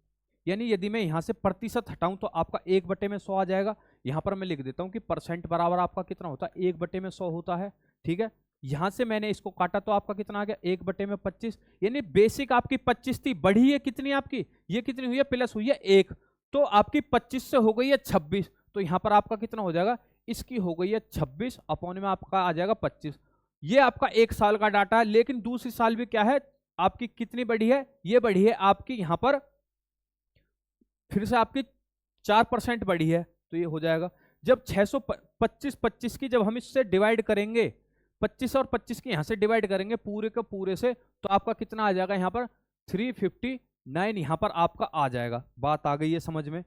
यानी यदि मैं यहां से प्रतिशत हटाऊं तो आपका 1/100 आ जाएगा। यहां पर मैं लिख देता हूं कि परसेंट बराबर आपका कितना होता है 1/100 होता है, ठीक है। यहां से मैंने इसको काटा तो आपका कितना आ गया 1/25। यानी बेसिक आपकी 25 थी, बढ़ी है कितनी आपकी, ये कितनी हुई है प्लस हुई है 1, तो आपकी 25 से हो गई है 26। तो यहां पर आपका कितना हो जाएगा, इसकी हो गई है 26 अपॉन में आपका आ जाएगा 25। ये आपका 1 साल का डाटा है, लेकिन दूसरी साल भी क्या है आपकी कितनी बढ़ी है, ये बढ़ी है आपकी यहां पर फिर से आपकी 4% बढ़ी है। तो ये हो जाएगा जब 625 की जब हम इससे डिवाइड करेंगे, 25 और 25 की यहां से डिवाइड करेंगे पूरे के पूरे से, तो आपका कितना आ जाएगा यहाँ पर 359 यहाँ पर आपका आ जाएगा। बात आ गई है समझ में,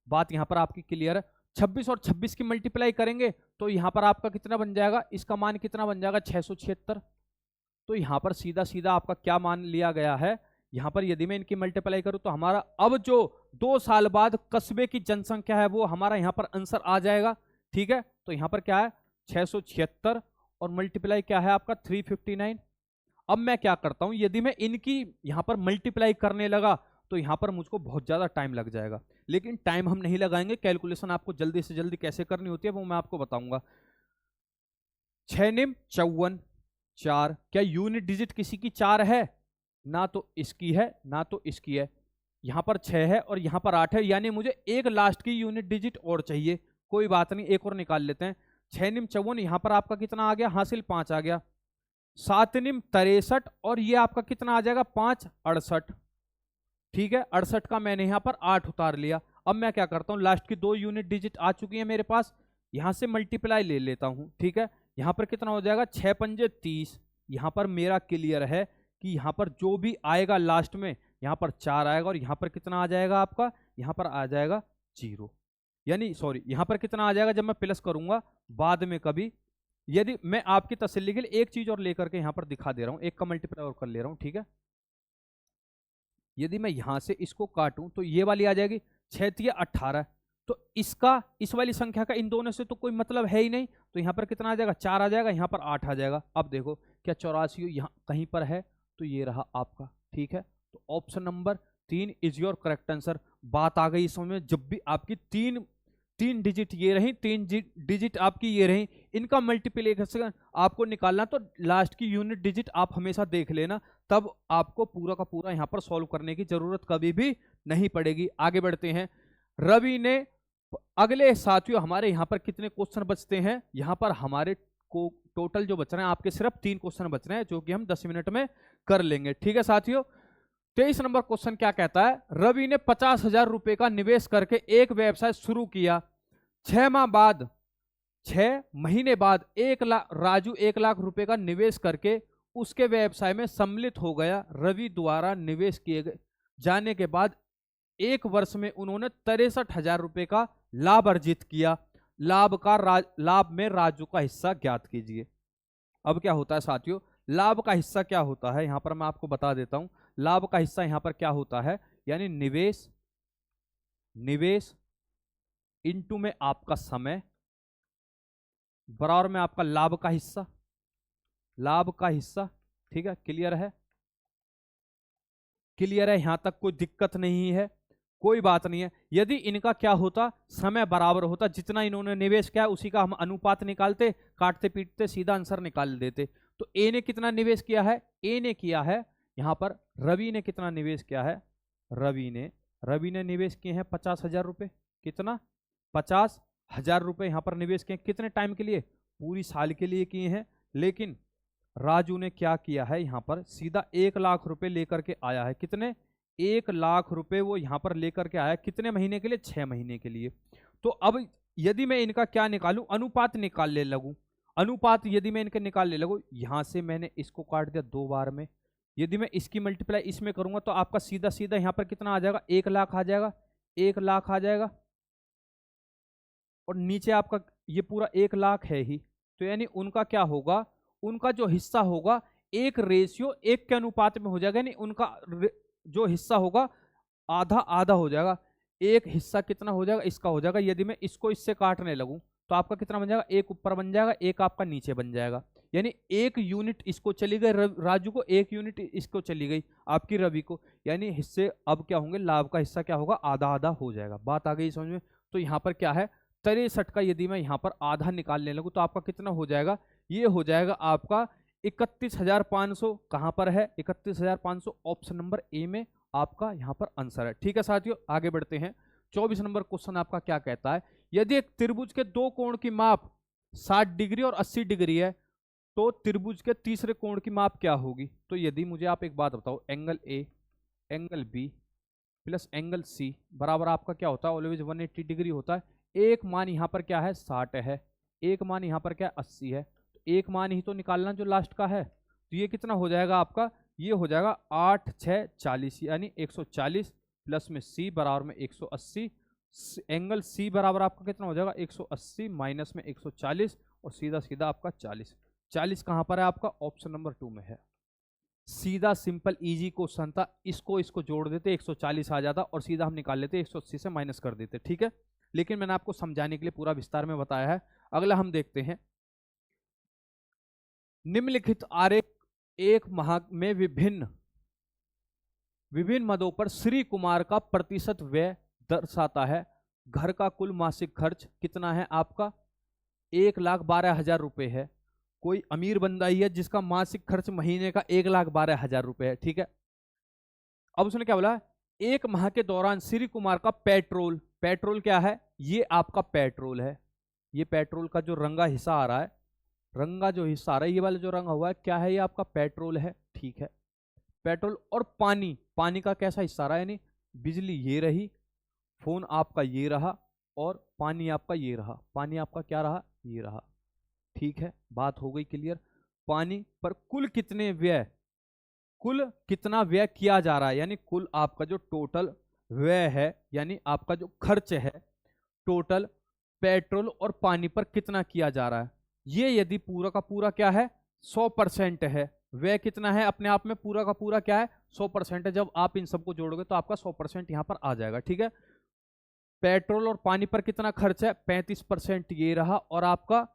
बात यहाँ पर आपकी क्लियर है। 26 और 26 की मल्टीप्लाई करेंगे तो यहाँ पर आपका कितना बन जाएगा, इसका मान कितना बन जाएगा 676। तो यहाँ पर सीधा सीधा आपका क्या मान लिया गया है, यहाँ पर यदि मैं इनकी मल्टीप्लाई करूं तो हमारा अब जो 2 साल बाद कस्बे की जनसंख्या है वो हमारा यहाँ पर आंसर आ जाएगा। ठीक है, तो यहाँ पर क्या है 676 और मल्टीप्लाई क्या है आपका 359। अब मैं क्या करता हूं, यदि मैं इनकी यहाँ पर मल्टीप्लाई करने लगा तो यहाँ पर मुझको बहुत ज्यादा टाइम लग जाएगा, लेकिन टाइम हम नहीं लगाएंगे, कैलकुलेशन आपको जल्दी से जल्दी कैसे करनी होती है वो मैं आपको बताऊंगा। 6 निम 54 4, क्या यूनिट डिजिट किसी की 4 है, ना तो इसकी है ना तो इसकी है। यहां पर 6 है और यहां पर 8 है, यानी मुझे एक लास्ट की यूनिट डिजिट और चाहिए। कोई बात नहीं, एक और निकाल लेते हैं। 6 निम 54, यहां पर आपका कितना आ गया, हासिल 5 आ गया। 7 निम 63 और ये आपका कितना आ जाएगा 5 68। ठीक है, 68 का मैंने यहां पर 8 उतार लिया। अब मैं क्या करता हूं, लास्ट की 2 यूनिट डिजिट आ चुकी है मेरे पास, यहां से मल्टीप्लाई ले लेता हूं। ठीक है, यहां पर कितना हो जाएगा 6 पंजे 30। यहां पर मेरा क्लियर है कि यहां पर जो भी आएगा लास्ट में यहां पर 4 आएगा और यहां पर कितना आ जाएगा आपका, यहां पर आ जाएगा 0, यानी सॉरी यहां पर कितना आ जाएगा जब मैं प्लस करूंगा बाद में कभी। यदि मैं आपकी तसल्ली के लिए एक चीज और लेकर के यहां पर दिखा दे रहा हूं, एक का मल्टीप्लाई और कर ले रहा हूं। ठीक है, यदि मैं यहां से इसको काटूं तो ये वाली आ जाएगी 6 तिया 18, तो इसका इस वाली संख्या का इन दोनों से तो कोई मतलब है ही नहीं, तो यहां पर कितना आ जाएगा 4 आ जाएगा, यहां पर 8 आ जाएगा। अब देखो क्या 84 यहाँ कहीं पर है, तो ये रहा आपका। ठीक है, तो option number 3 is your correct answer. बात आ गई इसमें, जब भी आपकी तीन डिजिट ये रही, 3 डिजिट आपकी ये रही, इनका मल्टीप्लिकेशन आपको निकालना तो लास्ट की यूनिट डिजिट आप हमेशा देख लेना, तब आपको पूरा का पूरा यहां पर सॉल्व करने की जरूरत कभी भी नहीं पड़ेगी। आगे बढ़ते हैं। रवि ने अगले साथियों हमारे यहाँ पर कितने क्वेश्चन बचते हैं, यहाँ पर हमारे को टोटल जो बच रहे हैं आपके सिर्फ 3 क्वेश्चन बच रहे हैं जो कि हम 10 मिनट में कर लेंगे। ठीक है साथियों, 23 नंबर क्वेश्चन क्या कहता है, रवि ने 50,000 रुपए का निवेश करके एक व्यवसाय शुरू किया। 6 महीने बाद राजू 1 लाख रुपए का निवेश करके उसके व्यवसाय में सम्मिलित हो गया। रवि द्वारा निवेश किए जाने के बाद 1 वर्ष में उन्होंने 63,000 रुपए का लाभ अर्जित किया। लाभ में राजू का हिस्सा ज्ञात कीजिए। अब क्या होता है साथियों, लाभ का हिस्सा क्या होता है, यहां पर मैं आपको बता देता हूं। लाभ का हिस्सा यहां पर क्या होता है, यानी निवेश इनटू में आपका समय बराबर में आपका लाभ का हिस्सा। ठीक है, क्लियर है, यहां तक कोई दिक्कत नहीं है, कोई बात नहीं है। यदि इनका क्या होता, समय बराबर होता, जितना इन्होंने निवेश किया उसी का हम अनुपात निकालते, काटते पीटते सीधा आंसर निकाल देते। तो ए ने कितना निवेश किया है, ए ने किया है यहां पर, रवि ने कितना निवेश किया है, रवि ने निवेश किए हैं 50,000 रुपए। कितना, 50,000 रुपए यहां पर निवेश किए, कितने टाइम के लिए, पूरी साल के लिए किए हैं। लेकिन राजू ने क्या किया है, यहां पर सीधा 1 लाख रुपए लेकर के आया है। कितने, 1 लाख रुपए वो यहां पर लेकर के आया, कितने महीने के लिए, 6 महीने के लिए। तो अब यदि मैं इनका क्या निकालूं, अनुपात निकालने लगूं, अनुपात यदि मैं इनके निकालने लगूं, यहां से मैंने इसको काट दिया 2 बार में, यदि मैं इसकी मल्टीप्लाई इसमें करूंगा तो आपका सीधा सीधा यहां पर कितना आ जाएगा, 1 लाख आ जाएगा, 1 लाख आ जाएगा, और नीचे आपका ये पूरा 1 लाख है ही। तो यानी उनका क्या होगा, उनका जो हिस्सा होगा 1:1 के अनुपात में हो जाएगा, यानी उनका जो हिस्सा होगा आधा आधा हो जाएगा। एक हिस्सा कितना हो जाएगा, इसका हो जाएगा। यदि मैं इसको इससे काटने लगूं तो आपका कितना बन जाएगा, 1 ऊपर बन जाएगा, 1 आपका नीचे बन जाएगा, यानी 1 यूनिट इसको चली गई राजू को, 1 यूनिट इसको चली गई आपकी रवि को, यानी हिस्से अब क्या होंगे, लाभ का हिस्सा क्या होगा, आधा आधा हो जाएगा। बात आ गई समझ में। तो यहाँ पर क्या है, 63 का यदि मैं यहाँ पर आधा निकालने लगूँ तो आपका कितना हो जाएगा, ये हो जाएगा आपका 31,500। कहाँ पर है 31,500, ऑप्शन नंबर ए में आपका यहाँ पर आंसर है। ठीक है साथियों, आगे बढ़ते हैं। 24 नंबर क्वेश्चन आपका क्या कहता है, यदि एक त्रिभुज के 2 कोण की माप 60 डिग्री और 80 डिग्री है तो त्रिभुज के तीसरे कोण की माप क्या होगी? तो यदि मुझे आप एक बात बताओ, angle A angle B plus angle C बराबर आपका क्या होता है? ऑलवेज 180 डिग्री होता है। एक मान यहाँ पर क्या है? 60 है, एक मान यहाँ पर क्या है? 80 है। तो एक मान ही तो निकालना जो लास्ट का है। तो ये कितना हो जाएगा आपका? ये हो जाएगा 8 6 40 यानी 140 प्लस में सी बराबर में 180। एंगल सी बराबर आपका कितना हो जाएगा? 180 माइनस में 140 और सीधा सीधा आपका 40। 40 कहाँ पर है आपका? ऑप्शन नंबर 2 में है। सीधा सिंपल इजी क्वेश्चन था, इसको जोड़ देते 140 आ जाता और सीधा हम निकाल लेते 180 से माइनस कर देते, ठीक है। लेकिन मैंने आपको समझाने के लिए पूरा विस्तार में बताया है। अगला हम देखते हैं, निम्नलिखित आरेख एक माह में विभिन्न मदों पर श्री कुमार का प्रतिशत व्यय दर्शाता है। घर का कुल मासिक खर्च कितना है आपका? 1,12,000 रुपए है। कोई अमीर बंदा ही है जिसका मासिक खर्च महीने का 1,12,000 रुपए है, ठीक है। अब उसने क्या बोला? एक माह के दौरान श्री कुमार का पेट्रोल क्या है? ये आपका पेट्रोल है। ये पेट्रोल का जो रंगा हिस्सा आ रहा है, रंगा जो हिस्सा आ रहा है, ये वाला जो रंगा हुआ है क्या है? ये आपका पेट्रोल है, ठीक है। पेट्रोल और पानी का कैसा हिस्सा आ रहा है? यानी बिजली ये रही, फोन आपका ये रहा और पानी आपका ये रहा। पानी आपका क्या रहा? ये रहा, ठीक है। बात हो गई क्लियर। पानी पर कुल कितना व्यय किया जा रहा है, यानी कुल आपका जो टोटल व्यय है, यानी आपका जो खर्च है टोटल पेट्रोल और पानी पर कितना किया जा रहा है। ये यदि पूरा का पूरा क्या है? 100% है। व्यय कितना है? अपने आप में पूरा का पूरा क्या है? 100% है। जब आप इन सबको जोड़ोगे तो आपका 100% यहां पर आ जाएगा, ठीक है। पेट्रोल और पानी पर कितना खर्च है? 35% ये रहा और आपका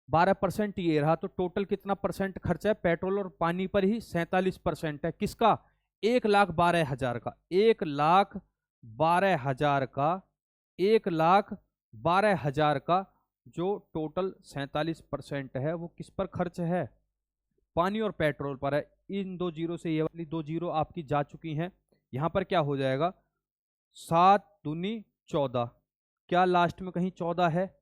12% ये रहा। तो टोटल कितना परसेंट खर्च है पेट्रोल और पानी पर ही? 47% है। किसका? 1,12,000 का। 1,12,000 का 1,12,000 का जो टोटल 47% है वो किस पर खर्च है? पानी और पेट्रोल पर है। इन दो जीरो से ये वाली दो जीरो आपकी जा चुकी हैं। यहां पर क्या हो जाएगा? 7 दूनी 14। क्या लास्ट में कहीं 14 है?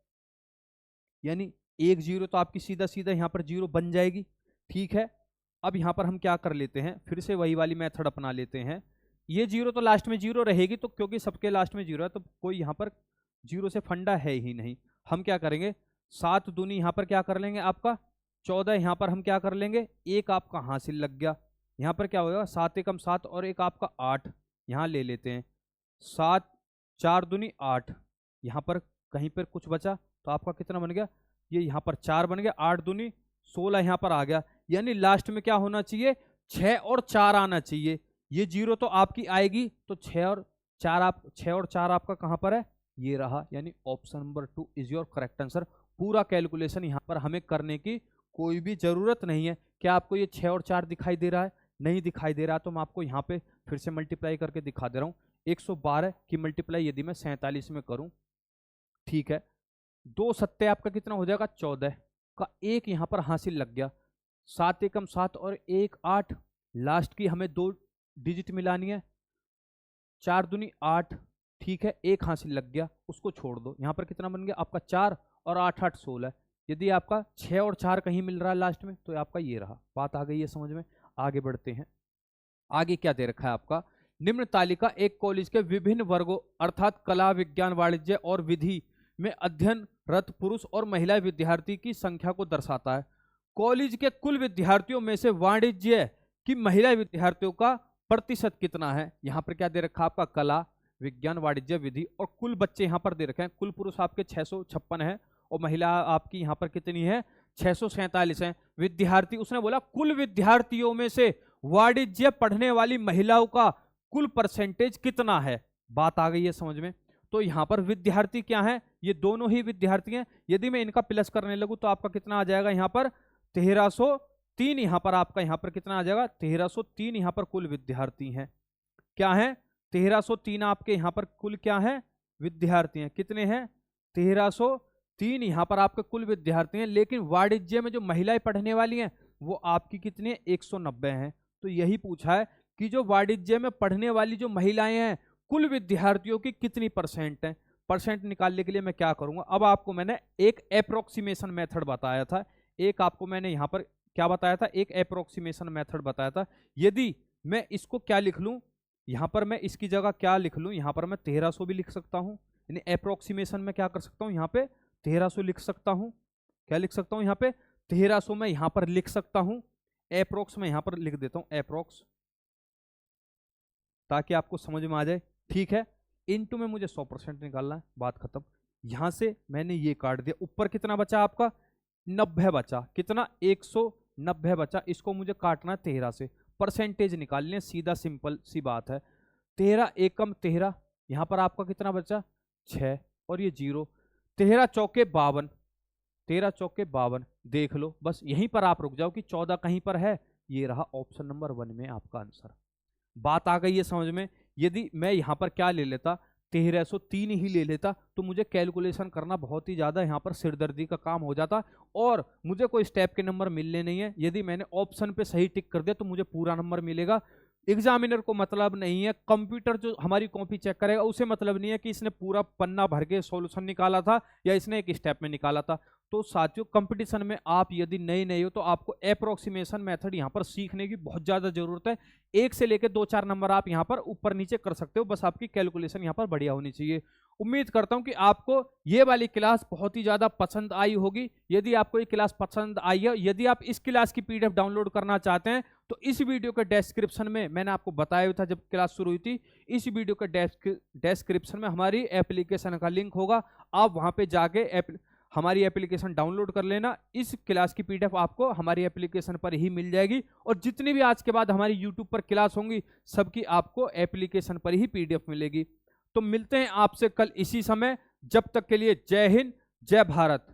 यानी एक जीरो तो आपकी सीधा सीधा यहां पर जीरो बन जाएगी, ठीक है। अब यहां पर हम क्या कर लेते हैं? फिर से वही वाली मेथड अपना लेते हैं। ये जीरो तो लास्ट में जीरो रहेगी, तो क्योंकि सबके लास्ट में जीरो है तो कोई यहां पर जीरो से फंडा है ही नहीं। हम क्या करेंगे? 7 दूनी यहां पर क्या कर लेंगे आपका? 14। यहां पर हम क्या कर लेंगे? एक आपका हासिल लग गया। यहां पर क्या होगा? 7 एकम 7 और एक आपका 8 यहां ले लेते हैं। 7 4 दूनी 8। यहां पर कहीं पर कुछ बचा तो आपका कितना बन गया? ये यहां पर 4 बन गया। 8 दूनी 16 यहां पर आ गया। यानी लास्ट में क्या होना चाहिए? 6 और 4 आना चाहिए। ये जीरो तो आपकी आएगी, तो 6 और 4 आपका कहां पर है? ये रहा। यानी option number 2 is your correct answer. पूरा कैलकुलेशन यहां पर हमें करने की कोई भी जरूरत नहीं है। क्या आपको ये 6 और 4 दिखाई दे रहा है? नहीं दिखाई दे रहा, तो मैं आपको यहाँ पे फिर से मल्टीप्लाई करके दिखा दे रहा हूँ। 112 की मल्टीप्लाई यदि मैं 47 में करूं, ठीक है, 2 सत्ते आपका कितना हो जाएगा? 14 का एक यहां पर हासिल लग गया। 7 एकम 7 और एक 8। लास्ट की हमें 2 डिजिट मिलानी है। 4 दूनी 8, ठीक है। एक हासिल लग गया, उसको छोड़ दो। यहां पर कितना बन गया आपका? 4 और 8 8 16। यदि आपका 6 और 4 कहीं मिल रहा है लास्ट में, तो आपका ये रहा। बात आ गई है समझ में? आगे बढ़ते हैं। आगे क्या दे रखा है आपका? निम्न तालिका एक कॉलेज के विभिन्न वर्गों अर्थात कला, विज्ञान, वाणिज्य और विधि में अध्ययनरत पुरुष और महिला विद्यार्थी की संख्या को दर्शाता है। कॉलेज के कुल विद्यार्थियों में से वाणिज्य की महिला विद्यार्थियों का प्रतिशत कितना है? यहां पर क्या दे रखा है आपका? कला, विज्ञान, वाणिज्य, विधि और कुल बच्चे यहां पर दे रखे हैं। कुल पुरुष आपके 656 है और महिला आपकी यहां पर कितनी है? 647 है। विद्यार्थी उसने बोला कुल विद्यार्थियों में से वाणिज्य पढ़ने वाली महिलाओं का कुल परसेंटेज कितना है? बात आ गई है समझ में? तो यहां पर विद्यार्थी क्या है? ये दोनों ही विद्यार्थी हैं। यदि मैं इनका प्लस करने लगूं तो आपका कितना आ जाएगा? यहां पर 1303। यहां पर आपका यहां पर कितना आ जाएगा? 1303 यहां पर कुल विद्यार्थी हैं। क्या है? 1303 आपके यहां पर कुल क्या है? विद्यार्थी हैं। कितने हैं? 1303 यहां पर आपके कुल विद्यार्थी हैं। लेकिन वाणिज्य में जो महिलाएं पढ़ने वाली हैं वो आपकी कितनी है? 190 हैं। तो यही पूछा है कि जो वाणिज्य में पढ़ने वाली जो महिलाएं हैं कुल विद्यार्थियों की कितनी परसेंट है। परसेंट निकालने के लिए मैं क्या करूंगा? अब आपको मैंने एक अप्रोक्सीमेशन मेथड बताया था, एक आपको मैंने यहां पर क्या बताया था, एक अप्रोक्सीमेशन मेथड बताया था। यदि मैं इसको क्या लिख लूं, यहां पर मैं इसकी जगह क्या लिख लूं, यहां पर मैं 1300 भी लिख सकता हूं, यानी अप्रोक्सीमेशन में क्या कर सकता हूं, यहां पे 1300 लिख सकता हूं। क्या लिख सकता हूं, यहां पे 1300 में यहां पर लिख सकता हूं। अप्रोक्स में यहां पर लिख देता हूं अप्रोक्स, ताकि आपको समझ में आ जाए। ठीक है, इनटू में मुझे 100% निकालना है, बात खत्म। यहां से मैंने ये काट दिया, ऊपर कितना बचा आपका, 90 बचा, कितना 190 बचा, इसको मुझे काटना है 13 से, परसेंटेज निकालनी है, सीधा सिंपल सी बात है। 13 एकम 13, यहां पर आपका कितना बचा 6 और ये 0, 13 चौके 52, 13 चौके 52, देख लो, बस यहीं पर आप रुक जाओ कि 14 कहीं पर है, ये रहा ऑप्शन नंबर 1 में आपका आंसर। बात आ गई है समझ में। यदि मैं यहां पर क्या ले लेता, 1303 ही ले लेता, तो मुझे कैलकुलेशन करना बहुत ही ज्यादा यहां पर सिरदर्दी का काम हो जाता और मुझे कोई स्टेप के नंबर मिलने नहीं है। यदि मैंने ऑप्शन पे सही टिक कर दिया तो मुझे पूरा नंबर मिलेगा। एग्जामिनर को मतलब नहीं है, कंप्यूटर जो हमारी कॉपी चेक करेगा उसे मतलब नहीं है कि इसने पूरा पन्ना भर के सॉल्यूशन निकाला था या इसने एक स्टेप में निकाला था। तो साथियों, कंपटीशन में आप यदि नए हो तो आपको अप्रोक्सीमेशन मेथड यहाँ पर सीखने की बहुत ज्यादा जरूरत है। 1 से लेकर 2-4 नंबर आप यहाँ पर ऊपर नीचे कर सकते हो, बस आपकी कैलकुलेशन यहाँ पर बढ़िया होनी चाहिए। उम्मीद करता हूं कि आपको ये वाली क्लास बहुत ही ज्यादा पसंद आई होगी। यदि आपको ये क्लास पसंद आई है, यदि आप इस क्लास की पीडीएफ डाउनलोड करना चाहते हैं तो इस वीडियो के डिस्क्रिप्शन में, मैंने आपको बताया था जब क्लास शुरू हुई थी, इस वीडियो के डिस्क्रिप्शन में हमारी एप्लीकेशन का लिंक होगा। आप वहां पे जाके हमारी एप्लीकेशन डाउनलोड कर लेना। इस क्लास की पीडीएफ आपको हमारी एप्लीकेशन पर ही मिल जाएगी और जितनी भी आज के बाद हमारी यूट्यूब पर क्लास होंगी सबकी आपको एप्लीकेशन पर ही पीडीएफ मिलेगी। तो मिलते हैं आपसे कल इसी समय, जब तक के लिए जय हिंद, जय भारत।